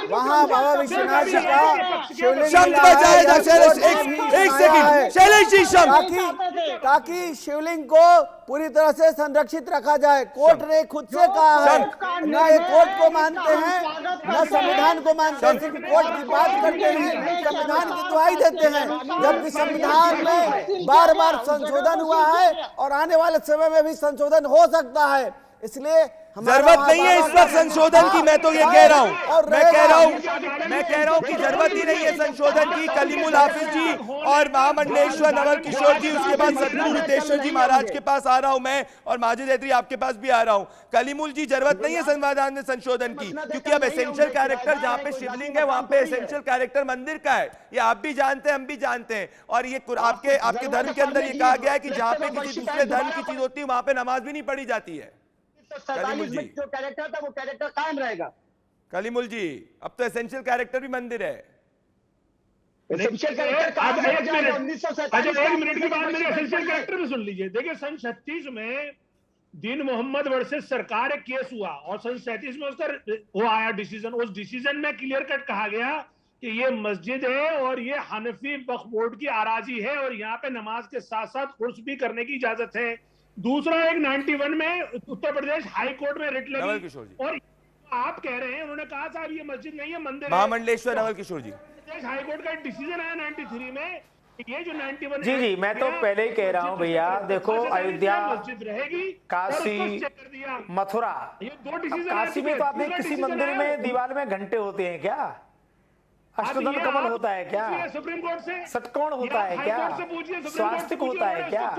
वहाँ बाबा विश्वनाथ जी का शिवलिंग शंख बजाएगा। शैलेश, एक सेकंड, शैलेश जी, शंख, ताकि शिवलिंग को पूरी तरह से संरक्षित रखा जाए। कोर्ट ने खुद से कहा है, न ये कोर्ट को मानते हैं न संविधान को मानते हैं, सिर्फ कोर्ट की बात करते हैं, संविधान की दुहाई देते हैं, जबकि संविधान में बार बार संशोधन हुआ है और आने वाले समय में भी संशोधन हो सकता है। इसलिए जरूरत नहीं है इस वक्त संशोधन की। मैं तो ये कह रहा हूँ, मैं कह रहा हूँ कि जरूरत ही नहीं है संशोधन की। कलीमुल हाफिज जी और महामंडलेश्वर नवल किशोर जी, उसके बाद सदगुरु रितेश्वर जी महाराज के पास आ रहा हूं मैं, और माजिद हैदरी आपके पास भी आ रहा हूं। कलीमुल जी, जरूरत नहीं है संविधान में संशोधन की, क्योंकि अब एसेंशियल कैरेक्टर जहां पे शिवलिंग है वहां पे एसेंशियल कैरेक्टर मंदिर का है। ये आप भी जानते हैं, हम भी जानते हैं। और ये आपके धर्म के अंदर ये कहा गया है कि जहां पे किसी दूसरे धर्म की चीज होती है वहां पे नमाज भी नहीं पढ़ी जाती है। कलीमुल जी, जो कैरेक्टर था वो कैरेक्टर कायम रहेगा। कलीमुल जी, अब तो एसेंशियल कैरेक्टर भी मंदिर है। एसेंशियल कैरेक्टर 1947 एक मिनट की बात मेरे एसेंशियल कैरेक्टर में सुन लीजिए। देखिए, सन 36 में दीन मोहम्मद वर्सेस सरकार एक केस हुआ और सन 37 में उसका वो आया डिसीजन। उस डिसीजन में क्लियर कट कहा गया कि ये मस्जिद है और ये हनफी वक्फ बोर्ड की आराजी है और यहाँ पे नमाज के साथ साथ उर्स भी करने की इजाजत है। दूसरा, एक 91 में उत्तर प्रदेश हाई कोर्ट में रिट लगी और आप कह रहे हैं, उन्होंने कहा साहब ये मस्जिद नहीं है, मंदिर है। महामंडलेश्वर नवल किशोर जी, हाई कोर्ट का डिसीजन आया 93 में, ये जो 91 जी मैं तो पहले ही कह रहा हूं भैया, देखो अयोध्या, मस्जिद रहेगी, काशी, मथुरा, काशी में तो आपने किसी मंदिर में दीवार में घंटे होते हैं क्या? अष्टदल कमल होता है क्या? सुप्रीम कोर्ट से षटकोण होता है क्या? स्वास्तिक होता है क्या?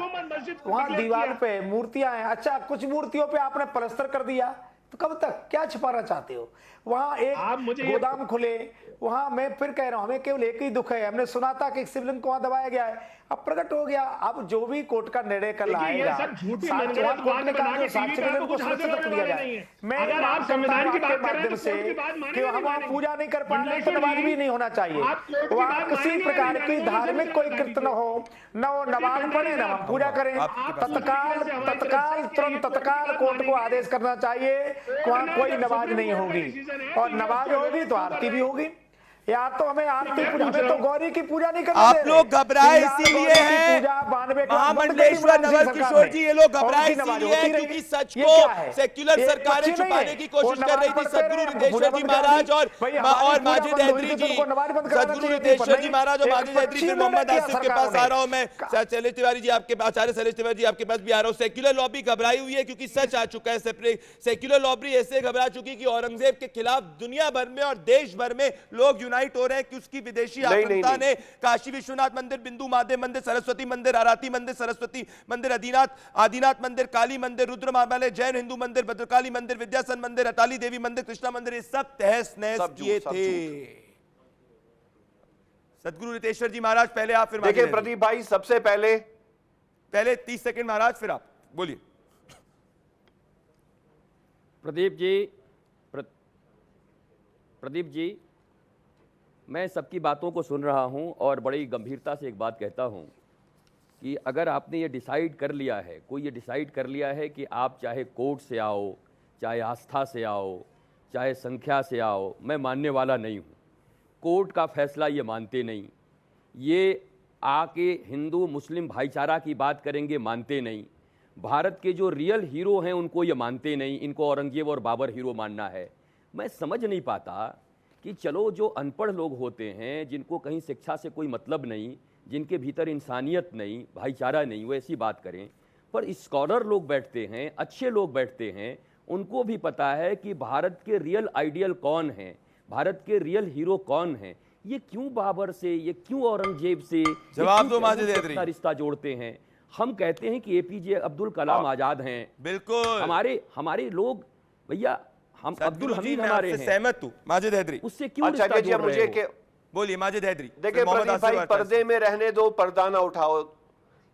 वहां दीवार पे मूर्तियां हैं। अच्छा, कुछ मूर्तियों पे आपने प्लास्टर कर दिया, तो कब तक क्या छिपाना चाहते हो? वहां एक गोदाम खुले, वहां मैं फिर कह रहा हूं, हमें केवल एक ही दुख है, हमने सुना था कि शिवलिंग को वहां दबाया गया है, अब प्रकट हो गया। अब जो भी कोर्ट का निर्णय कल आएगा, कोर्ट ने कहा साक्ष्य को सुरक्षित रख दिया जाए। मैं आप संविधान की बात माध्यम से कि हम वहां पूजा नहीं कर पा रहे तो नमाज भी नहीं होना चाहिए। वहां किसी प्रकार की धार्मिक कोई कृत्य न हो, न वो नमाज पढ़े न हम पूजा करें। तत्काल तुरंत तत्काल कोर्ट को आदेश करना चाहिए, वहां कोई नमाज नहीं होगी, और नमाज होगी तो आरती भी होगी। यार तो हमें आरती, हमें तो गौरी की पूजा नहीं करना। आप लोग घबराए इसीलिए हैं, महामंडलेश्वर नवल किशोर जी, ये लोग घबराए इसीलिए हैं क्योंकि सच को सेक्युलर सरकारें छुपाने की कोशिश कर रही थी। सदगुरु रितेश्वर जी महाराज और माजिद हैदरी जी, सदगुरु रितेश्वर जी महाराज और माजिद हैदरी, फिर मोहम्मद आसिफ के पास आ रहा हूं मैं, शैलेश तिवारी जी आपके पास, आचार्य शैलेश तिवारी जी आपके पास भी आ रहा हूं। सेक्युलर लॉबी घबराई हुई है क्योंकि सच आ चुका है। सेक्युलर लॉबी ऐसे घबरा चुकी कि औरंगजेब के खिलाफ दुनिया भर में और देश भर में लोग यूनाइट हो रहे हैं कि उसकी विदेशी आक्रमणता ने काशी विश्वनाथ मंदिर, बिंदु महादेव मंदिर, सरस्वती मंदिर, आराती मंदिर, सरस्वती मंदिर, आदिनाथ मंदिर, काली मंदिर, रुद्र महामालय, जैन हिंदू मंदिर, भद्रकाली मंदिर, विद्यासन मंदिर, अताली देवी मंदिर, कृष्णा मंदिर, ये सब तहस नहस किए थे। सदगुरु रितेश्वर जी महाराज पहले आप, फिर देखिए प्रदीप भाई, सबसे पहले 30 सेकंड महाराज, फिर आप बोलिए। प्रदीप जी, मैं सबकी बातों को सुन रहा हूं और बड़ी गंभीरता से एक बात कहता हूं कि अगर आपने ये डिसाइड कर लिया है, कोई ये डिसाइड कर लिया है कि आप चाहे कोर्ट से आओ, चाहे आस्था से आओ, चाहे संख्या से आओ, मैं मानने वाला नहीं हूँ। कोर्ट का फैसला ये मानते नहीं, ये आके हिंदू मुस्लिम भाईचारा की बात करेंगे, मानते नहीं। भारत के जो रियल हीरो हैं उनको ये मानते नहीं, इनको औरंगजेब और बाबर हीरो मानना है। मैं समझ नहीं पाता कि चलो जो अनपढ़ लोग होते हैं, जिनको कहीं शिक्षा से कोई मतलब नहीं, जिनके भीतर इंसानियत नहीं, भाईचारा नहीं, वो ऐसी बात करें। पर स्कॉलर लोग बैठते हैं, अच्छे लोग बैठते हैं, उनको भी पता है कि भारत के रियल आइडियल कौन है, भारत के रियल हीरो कौन है। ये क्यों बाबर से, ये क्यों औरंगजेब से जवाब दो माजिद हैदरी, रिश्ता जोड़ते हैं। हम कहते हैं कि एपीजे अब्दुल कलाम आजाद हैं, बिल्कुल हमारे लोग, भैया हम अब्दुल हमीद हमारे हैं। सहमत हूँ माजिद हैदरी, उससे क्यों रिश्ता जोड़ रहे हो? बोलिए माजिद हैदरी। देखिए प्रदीप भाई, पर्दे में रहने दो, पर्दा ना उठाओ,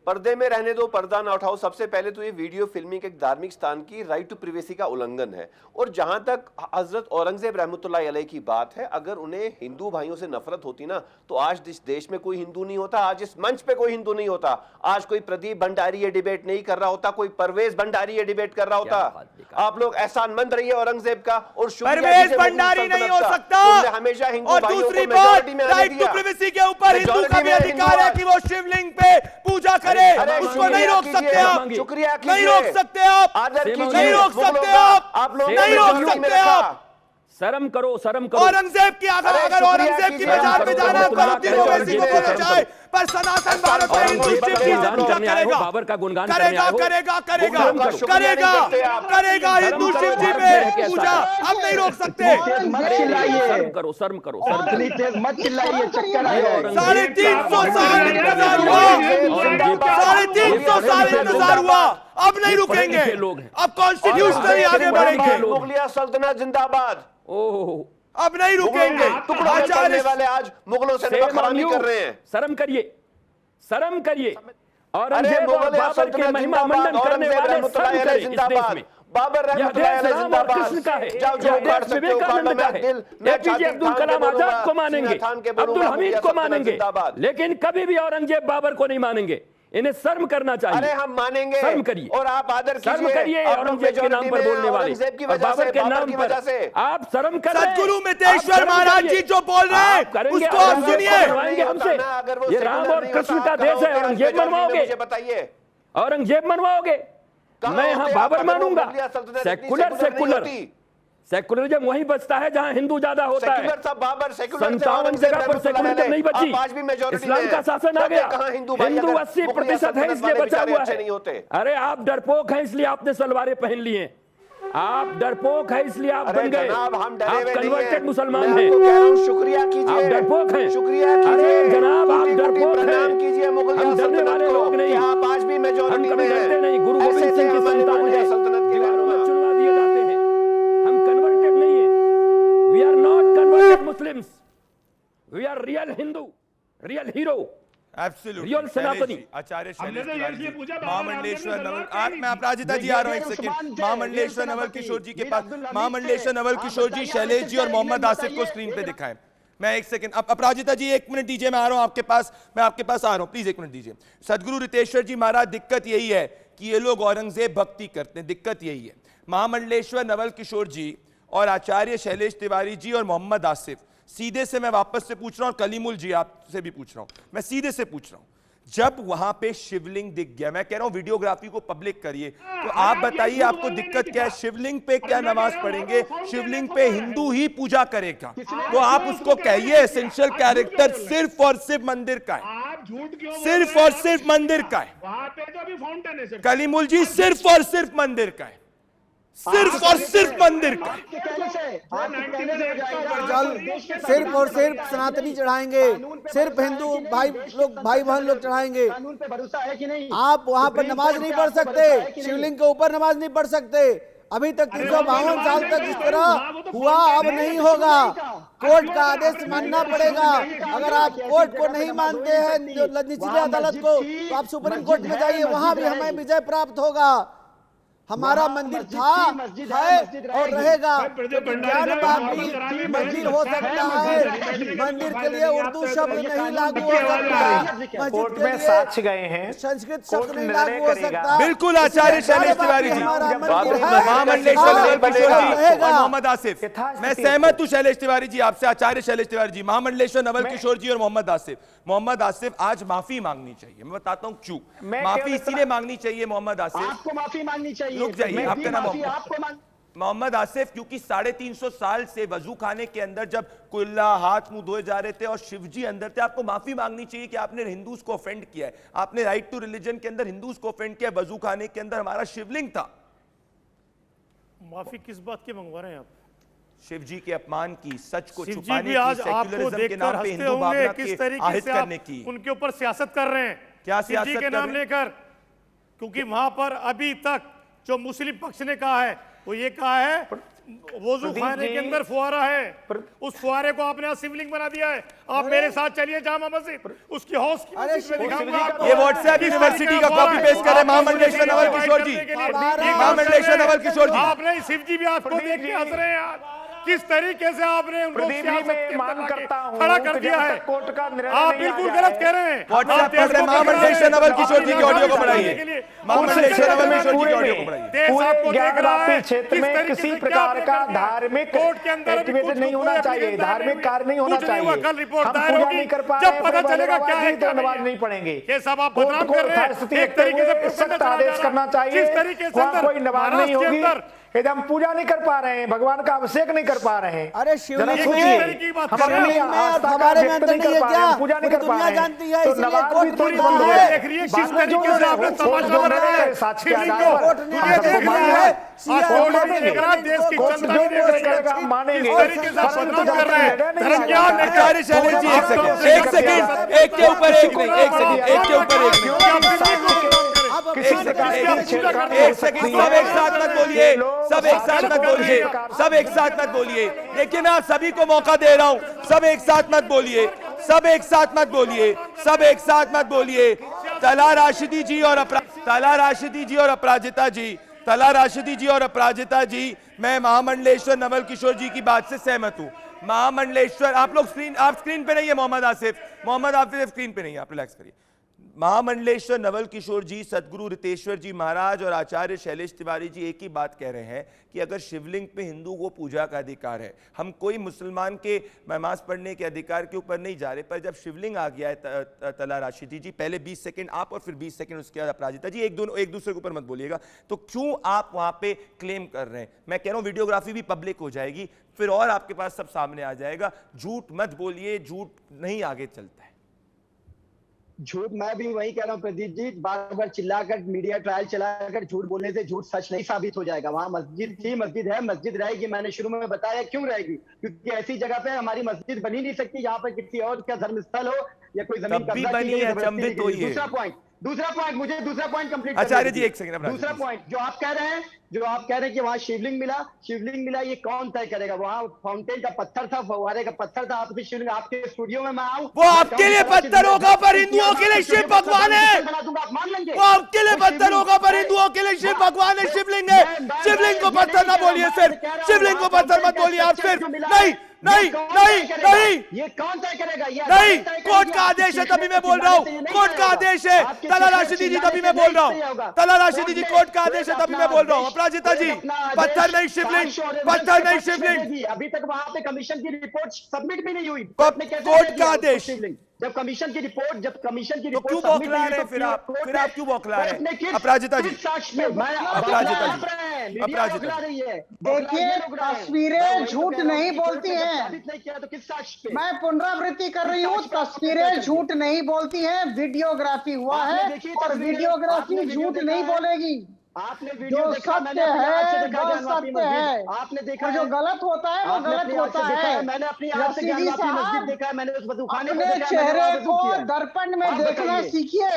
पर्दे में रहने दो, पर्दा ना उठाओ। सबसे पहले तो ये वीडियो फिल्मिंग एक धार्मिक स्थान की राइट टू प्रिवेसी का उल्लंघन है। और जहां तक हजरत औरंगजेब रहमतुल्लाह अलैह की बात है, अगर उन्हें हिंदू भाइयों से नफरत होती ना, तो आज इस देश में कोई हिंदू नहीं होता, आज इस मंच पे कोई हिंदू नहीं होता, आज कोई प्रदीप भंडारी ये डिबेट नहीं कर रहा होता, कोई परवेज भंडारी ये डिबेट कर रहा होता। आप लोग एहसानमंद रहिए औरंगजेब का। और परवेज भंडारी नहीं हो सकता। हमेशा हिंदू और भाइयों दूसरी को बात, मेजॉरिटी में राइट टू प्रिवेसी के ऊपर हिंदू का भी अधिकार है कि वो शिवलिंग पे पूजा करे, उसको नहीं रोक सकते आप, शुक्रिया नहीं रोक सकते आप, नहीं रोक सकते आप लोग, नहीं रोक सकते आप। शर्म करो, शर्म करो। औरंगजेब की अगर औरंगजेब की मजार पे जाना है, करुद्दीन ओवैसी को बोला जाए, पर सनातन भारत में हिंदू शिव की पूजा करेगा, बाबर का गुणगान करेगा करेगा करेगा करेगा करेगा हिंदू शिव जी पे पूजा। हम नहीं रोक सकते। शर्म करो, शर्म करो, मत चिल्लाइए, चक्कर आएगा। 350 साल इंतजार हुआ, 350 साल इंतजार हुआ, अब नहीं रुकेंगे, अब कॉन्स्टिट्यूशनली आगे बढ़ेंगे। मुगलिया सल्तनत जिंदाबाद। ओह, अब नहीं रुकेंगे। टुकड़ा करने वाले आज मुगलों से नफरत कर रहे हैं। शर्म करिए, शर्म करिए। औरंगजेब और बाबर के महिमा मंडन करने वाले शर्म करें इस देश में। बाबर रहमतुल्लाह अलैह जिंदाबाद। कृष्ण का है, जाओ जो उखाड़ सकते हो उखाड़ लो। मैं दिल एपीजे अब्दुल कलाम आजाद को मानेंगे, अब्दुल हमीद को मानेंगे, लेकिन कभी भी औरंगजेब बाबर को नहीं मानेंगे। इन्हें शर्म करना चाहिए। अरे हम मानेंगे, शर्म करिए और आप आदर कीजिए। शर्म करिए औरंगजेब के नाम पर बोलने वाले और बाबर के नाम पर आप शर्म करें। सदगुरु मितेश्वर महाराज जी जो बोल रहे हैं उसको आप सुनिए। हमसे ये राम और कृष्ण का देश है, औरंगजेब मनवाओगे? बताइए, औरंगजेब मनवाओगे? मैं यहाँ बाबर मानूंगा। सेकुलर सेकुलरिज्म वहीं बचता है जहां हिंदू ज्यादा होता है। 57 जगह पर सेकुलरिज्म नहीं बची, इस्लाम का शासन आ गया। हिंदू 80% है इसलिए बचा हुआ है। अरे आप डरपोक हैं इसलिए आपने सलवारें पहन ली हैं, आप डरपोक हैं इसलिए आप बन गए, आप कन्वर्टेड मुसलमान हैं। शुक्रिया कीजिए, आप डरपोक हैं। शुक्रिया अरे जनाब आप डरपोक हैं, हम डरने वाले लोग नहीं, आप आज भी मेजॉरिटी में डरते नहीं। गुरु गोविंद सिंह की संतान है, दीवारों में चुनवा दिए जाते हैं। हम कन्वर्टेड नहीं है, we are not converted Muslims, we are real Hindu, real hero, real Sanatani. Acharya Shailesh Tiwari जी, महामंडलेश्वर नवल, मैं अपराजिता जी आ रहा हूं एक सेकंड। महामंडलेश्वर नवल किशोर जी के पास, महामंडलेश्वर नवल किशोर जी, शैलेश जी और मोहम्मद आसिफ को स्क्रीन पे दिखाएं। मैं एक सेकंड, अपराजिता जी 1 मिनट दीजिए, मैं आ रहा हूं आपके पास, मैं आपके पास आ रहा हूं, प्लीज 1 मिनट दीजिए। सदगुरु रितेश्वर जी महाराज, दिक्कत यही है कि ये लोग औरंगजेब भक्ति करते हैं, दिक्कत यही है। महामंडलेश्वर नवल किशोर जी और आचार्य शैलेश तिवारी जी और मोहम्मद आसिफ, सीधे से मैं वापस से पूछ रहा हूं, कलीमुल जी आपसे भी पूछ रहा हूं, मैं सीधे से पूछ रहा हूं, जब वहां पे शिवलिंग दिख गया, मैं कह रहा हूं वीडियोग्राफी को पब्लिक करिए, तो आप बताइए आपको दिक्कत क्या है? शिवलिंग पे क्या नमाज पढ़ेंगे? शिवलिंग पे हिंदू ही पूजा करेगा, तो आप उसको कहिए एसेंशियल कैरेक्टर सिर्फ और सिर्फ मंदिर का है, सिर्फ और सिर्फ मंदिर का है। वहां पे तो अभी फाउंटेन है। कलीमुल जी सिर्फ और सिर्फ मंदिर का है, सिर्फ और सिर्फ मंदिर का। सिर्फ और सिर्फ सनातनी चढ़ाएंगे, सिर्फ हिंदू भाई बहन लोग चढ़ाएंगे। आप वहां पर नमाज नहीं पढ़ सकते, शिवलिंग के ऊपर नमाज नहीं पढ़ सकते। अभी तक 352 साल तक इस तरह हुआ, अब नहीं होगा। कोर्ट का आदेश मानना पड़ेगा। अगर आप कोर्ट को नहीं मानते हैं, निचली अदालत को, तो आप सुप्रीम कोर्ट में जाइए, वहां भी हमें विजय प्राप्त होगा। हमारा मंदिर था, है और रहेगा। ज्ञान बापी मंदिर हो सकता है, मंदिर के लिए उर्दू शब्द नहीं लागू हो सकता, कोर्ट में साक्ष्य गए हैं, संस्कृत शब्द नहीं लागू हो सकता। बिल्कुल आचार्य शैलेश तिवारी जी, महामंडलेश्वर नवल किशोर जी और मोहम्मद आसिफ, मैं सहमत हूं शैलेश तिवारी जी आपसे, आचार्य शैलेश तिवारी जी, महामंडलेश्वर नवल किशोर जी और मोहम्मद आसिफ आज माफी मांगनी चाहिए। मैं बताता हूं क्यों माफी इसीलिए मांगनी चाहिए। मोहम्मद आसिफ आपको माफी मांगनी चाहिए। रुक जाइए, आपका नाम मोहम्मद आसिफ, क्योंकि 350 साल से वजू खाने के अंदर जब कुल्ला हाथ मुंह धोए जा रहे थे और शिवजी अंदर थे, आपको माफी मांगनी चाहिए कि आपने हिंदूज को ऑफेंड किया है। आपने राइट टू रिलीजन के अंदर हिंदूज को ऑफेंड किया। वजू खाने के अंदर हमारा शिवलिंग था। माफी किस बात की मंगवा रहे हैं आप? शिव जी के अपमान की, सच को शिव जी छुपाने भी की, आज आपको सेक्युलरिज्म के नाम पे देखकर हिंदू हंसते भावना होंगे के किस तरीके आहित से करने आप की। उनके ऊपर सियासत कर रहे हैं, क्या शिव जी सियासत के कर नाम रहे हैं? लेकर, क्योंकि वहां पर अभी तक जो मुस्लिम पक्ष ने कहा है वो ये कहा है वजू खाने के अंदर फुहारा है, उस फुहारे को आपने आज शिवलिंग बना दिया है। आप मेरे साथ चलिए जामा मस्जिद, उसकी हौस की मस्जिद में दिखाऊंगा आपको। ये व्हाट्सएप यूनिवर्सिटी का कॉपी पेस्ट कर रहे हैं महामंडलेश्वर नवल किशोर जी, महामंडलेश्वर नवल किशोर जी। आपने शिव जी भी आपको देख के हंस रहे हैं यार, किस तरीके से आपने उनको खड़ा कर दिया है। आप बिल्कुल गलत कह रहे हैं। व्हाट्सएप पर महामंडलेश्वर नवल किशोर जी की ऑडियो को बढ़ाइए, महामंडलेश्वर नवल किशोर जी की ऑडियो को बढ़ाइए। ज्ञानवापी क्षेत्र में किसी प्रकार का धार्मिक एक्टिविटी नहीं होना चाहिए, धार्मिक कार्य नहीं होना चाहिए। हम पूजा नहीं कर पा रहे, जब पता चलेगा क्या है तो नमाज नहीं पढ़ेंगे। ये सब आप बदनाम कर रहे हैं। एक तरीके से सख्त आदेश करना चाहिए, किस तरीके से कोई नमाज नहीं होगी, यदि हम पूजा नहीं कर पा रहे हैं, भगवान का अभिषेक नहीं कर पा रहे हैं। अरे शिवलिंग हम अपनी आस्था का व्यक्त नहीं कर पा रहे हैं, पूजा नहीं कर पा रहे हैं, तो नमाज भी थोड़ी बंद हो है। एक सेकंड, एक के ऊपर एक नहीं, एक सेकंड, एक के ऊपर एक सब एक साथ मत बोलिए, सब एक साथ मत बोलिए, सब एक साथ मत बोलिए। देखिए मैं आप सभी को मौका दे रहा हूं, सब एक साथ मत बोलिए, सब एक साथ मत बोलिए, सब एक साथ मत बोलिए। तला राशिदी जी और तला राशिदी जी और अपराजिता जी, तला राशिदी जी और अपराजिता जी, मैं महामंडलेश्वर नवल किशोर जी की बात से सहमत हूं। महामंडलेश्वर, आप लोग आप स्क्रीन पे नहीं है, मोहम्मद आसिफ स्क्रीन पे नहीं है, आप रिलैक्स करिए। महामंडलेश्वर नवल किशोर जी, सदगुरु रितेश्वर जी महाराज और आचार्य शैलेश तिवारी जी एक ही बात कह रहे हैं कि अगर शिवलिंग पे हिंदू को पूजा का अधिकार है, हम कोई मुसलमान के नमाज पढ़ने के अधिकार के ऊपर नहीं जा रहे, पर जब शिवलिंग आ गया है तला राशिदी जी, पहले 20 सेकंड आप और फिर 20 सेकंड उसके बाद अपराजिता जी, एक दूसरे के ऊपर मत बोलिएगा। तो क्यों आप वहां पे क्लेम कर रहे हैं? मैं कह रहा हूं वीडियोग्राफी भी पब्लिक हो जाएगी, फिर और आपके पास सब सामने आ जाएगा। झूठ मत बोलिए, झूठ नहीं आगे चलता है। झूठ मैं भी वही कह रहा हूँ प्रदीप जी, बार बार चिल्लाकर मीडिया ट्रायल चलाकर झूठ बोलने से झूठ सच नहीं साबित हो जाएगा। वहां मस्जिद थी, मस्जिद है, मस्जिद रहेगी। मैंने शुरू में बताया क्यों रहेगी, क्योंकि ऐसी जगह पे हमारी मस्जिद बनी नहीं सकती जहाँ पर किसी और का धर्मस्थल हो या कोई जमीन बनी है। दूसरा पॉइंट मुझे दूसरा पॉइंट कंप्लीट आचार्य जी एक सेकंड, दूसरा पॉइंट जो आप कह रहे हैं कि वहां शिवलिंग मिला, ये कौन तय करेगा? वहां फाउंटेन का पत्थर था, फव्वारे का पत्थर था, आप शिवलिंग आपके स्टूडियो में मैं आऊं, वो आपके लिए पत्थर होगा पर हिंदुओं के लिए शिव भगवान है। बना दूंगा, आप मान लेंगे? वो आपके लिए पत्थर होगा पर हिंदुओं के लिए शिव भगवान है, शिवलिंग है। शिवलिंग को पत्थर ना बोलिए, सिर्फ शिवलिंग को पत्थर मत बोलिए आप सिर्फ। नहीं, ये कौन तय करेगा? नहीं, कोर्ट का आदेश है तभी मैं बोल रहा हूँ, कोर्ट का आदेश है। तला राशिदी जी तभी मैं बोल रहा हूँ, तला राशिदी जी कोर्ट का आदेश है तभी मैं बोल रहा हूँ। अपराजिता जी, पत्थर नहीं शिवलिंग, पत्थर नहीं शिवलिंग। अभी तक वहां पे कमीशन की रिपोर्ट सबमिट भी नहीं हुई, कोर्ट का आदेश। जब कमीशन की रिपोर्ट तो क्यों बौखला रहे हैं फिर आप क्यों बौखला रहे हैं? अपराजिता जी, देखिए तस्वीरें झूठ नहीं बोलती हैं, तो किस साक्ष्य पे? मैं पुनरावृत्ति कर रही हूँ, तस्वीरें झूठ नहीं बोलती हैं, वीडियोग्राफी हुआ है और वीडियोग्राफी झूठ नहीं बोलेगी। आपने जो सत्य है वो सत्य है, आपने देखा जो गलत होता है वो गलत होता है। मैंने अपनी आंख से ज्ञानवापी मस्जिद देखा है, मैंने उस वज़ूखाने को अपने चेहरे को दर्पण में देखना सीखिए।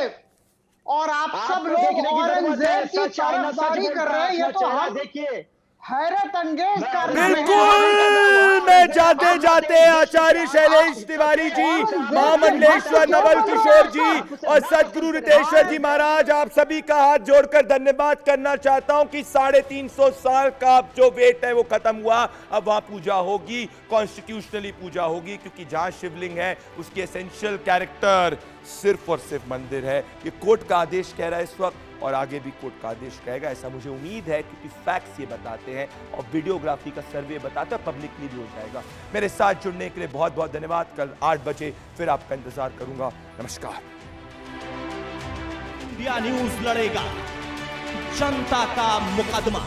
और आप सब लोग औरंगजेब की तरफदारी कर रहे हैं, ये तो हम देखिए हैरत अंगेज बिल्कुल। मैं जाते जाते आचार्य शैलेश तिवारी जी, महामंडलेश्वर नवल किशोर जी और सदगुरु रितेश्वर जी महाराज, आप सभी का हाथ जोड़कर धन्यवाद करना चाहता हूं कि 350 साल का जो वेट है वो खत्म हुआ। अब वहां पूजा होगी, कॉन्स्टिट्यूशनली पूजा होगी, क्योंकि जहां शिवलिंग है उसकी एसेंशियल कैरेक्टर सिर्फ और सिर्फ मंदिर है। ये कोर्ट का आदेश कह रहा है इस वक्त, और आगे भी कोर्ट का आदेश कहेगा, ऐसा मुझे उम्मीद है, क्योंकि फैक्ट्स ये बताते हैं और वीडियोग्राफी का सर्वे बताता है, पब्लिकली भी हो जाएगा। मेरे साथ जुड़ने के लिए बहुत बहुत धन्यवाद। कल 8 बजे फिर आपका इंतजार करूंगा। नमस्कार। इंडिया न्यूज लड़ेगा जनता का मुकदमा।